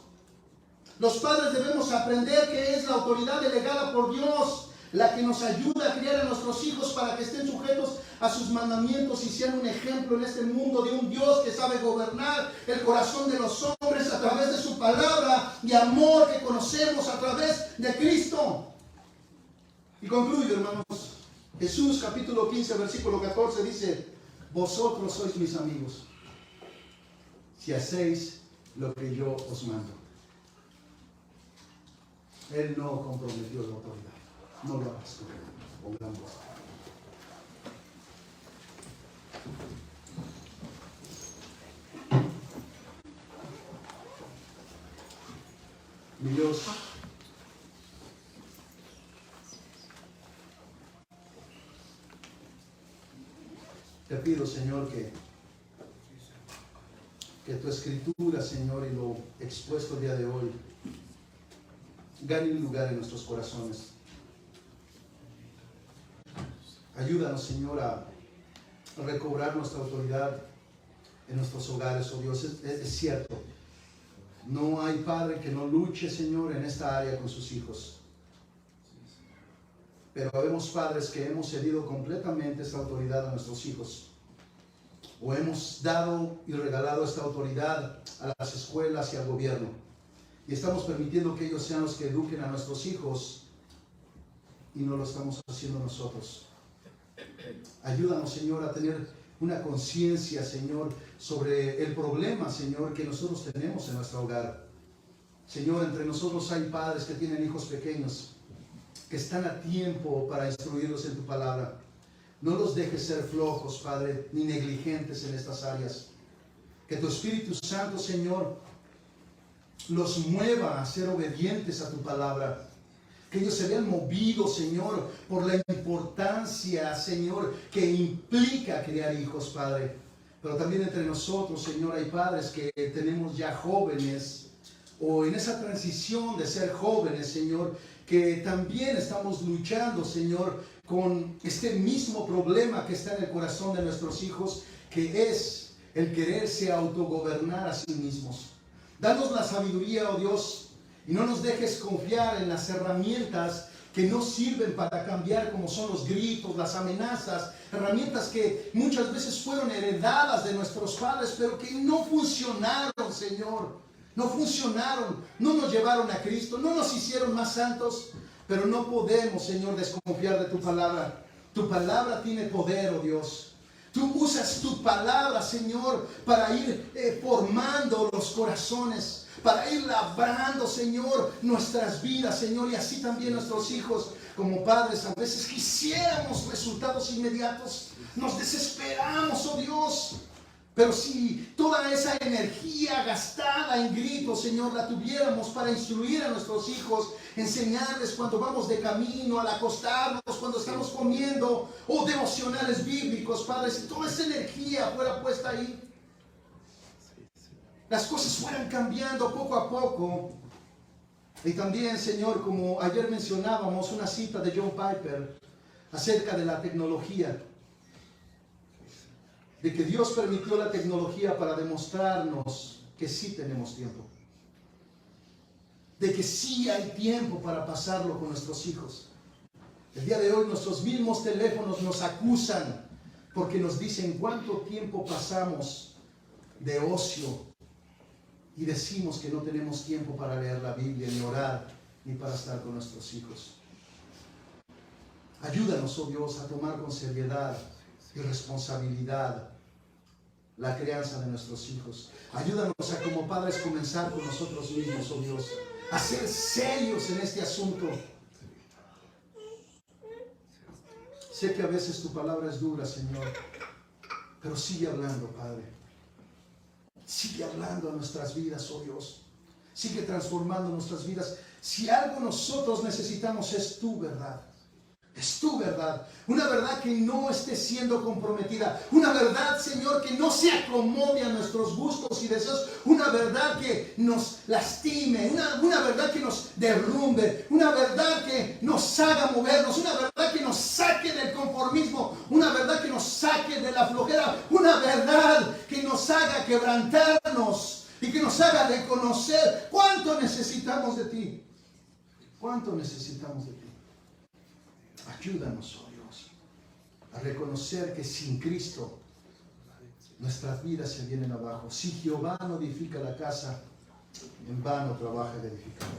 Los padres debemos aprender que es la autoridad delegada por Dios la que nos ayuda a criar a nuestros hijos para que estén sujetos a sus mandamientos y sean un ejemplo en este mundo de un Dios que sabe gobernar el corazón de los hombres a través de su palabra y amor que conocemos a través de Cristo. Y concluyo, hermanos. Jesús, capítulo 15, versículo 14, dice: vosotros sois mis amigos si hacéis lo que yo os mando. Él no comprometió la autoridad. No lo hagas con gran voz. Mi Dios, te pido, Señor, que tu escritura, Señor, y lo expuesto el día de hoy gane un lugar en nuestros corazones. Ayúdanos, Señor, a recobrar nuestra autoridad en nuestros hogares, oh Dios. Es cierto, no hay padre que no luche, Señor, en esta área con sus hijos. Pero habemos padres que hemos cedido completamente esta autoridad a nuestros hijos. O hemos dado y regalado esta autoridad a las escuelas y al gobierno. Y estamos permitiendo que ellos sean los que eduquen a nuestros hijos y no lo estamos haciendo nosotros. Ayúdanos, Señor, a tener una conciencia, Señor, sobre el problema, Señor, que nosotros tenemos en nuestro hogar. Señor, entre nosotros hay padres que tienen hijos pequeños, que están a tiempo para instruirlos en tu palabra. No los dejes ser flojos, Padre, ni negligentes en estas áreas. Que tu Espíritu Santo, Señor, los mueva a ser obedientes a tu palabra. Que ellos se vean movidos, Señor, por la importancia, Señor, que implica criar hijos, Padre. Pero también entre nosotros, Señor, hay padres que tenemos ya jóvenes, o en esa transición de ser jóvenes, Señor, que también estamos luchando, Señor, con este mismo problema que está en el corazón de nuestros hijos, que es el quererse autogobernar a sí mismos. Danos la sabiduría, oh Dios, y no nos dejes confiar en las herramientas que no sirven para cambiar, como son los gritos, las amenazas, herramientas que muchas veces fueron heredadas de nuestros padres, pero que no funcionaron, Señor. No funcionaron, no nos llevaron a Cristo, no nos hicieron más santos, pero no podemos, Señor, desconfiar de tu palabra. Tu palabra tiene poder, oh Dios. Tú usas tu palabra, Señor, para ir formando los corazones, para ir labrando, Señor, nuestras vidas, Señor, y así también nuestros hijos. Como padres, a veces quisiéramos resultados inmediatos, nos desesperamos, oh Dios. Pero si toda esa energía gastada en gritos, Señor, la tuviéramos para instruir a nuestros hijos, enseñarles cuando vamos de camino, al acostarnos, cuando estamos comiendo, o devocionales bíblicos, Padre, si toda esa energía fuera puesta ahí, las cosas fueran cambiando poco a poco. Y también, Señor, como ayer mencionábamos una cita de John Piper acerca de la tecnología, de que Dios permitió la tecnología para demostrarnos que sí tenemos tiempo, de que sí hay tiempo para pasarlo con nuestros hijos. El día de hoy nuestros mismos teléfonos nos acusan porque nos dicen cuánto tiempo pasamos de ocio y decimos que no tenemos tiempo para leer la Biblia, ni orar, ni para estar con nuestros hijos. Ayúdanos, oh Dios, a tomar con seriedad y responsabilidad la crianza de nuestros hijos. Ayúdanos a, como padres, comenzar con nosotros mismos, oh Dios, a ser serios en este asunto. Sé que a veces tu palabra es dura, Señor, pero sigue hablando, Padre. Sigue hablando a nuestras vidas, oh Dios. Sigue transformando nuestras vidas. Si algo nosotros necesitamos es tu verdad. Es tu verdad, una verdad que no esté siendo comprometida, una verdad, Señor, que no se acomode a nuestros gustos y deseos, una verdad que nos lastime, una verdad que nos derrumbe, una verdad que nos haga movernos, una verdad que nos saque del conformismo, una verdad que nos saque de la flojera, una verdad que nos haga quebrantarnos y que nos haga reconocer cuánto necesitamos de ti. ¿Cuánto necesitamos de ti? Ayúdanos, oh Dios, a reconocer que sin Cristo nuestras vidas se vienen abajo. Si Jehová no edifica la casa, en vano trabaja el edificador.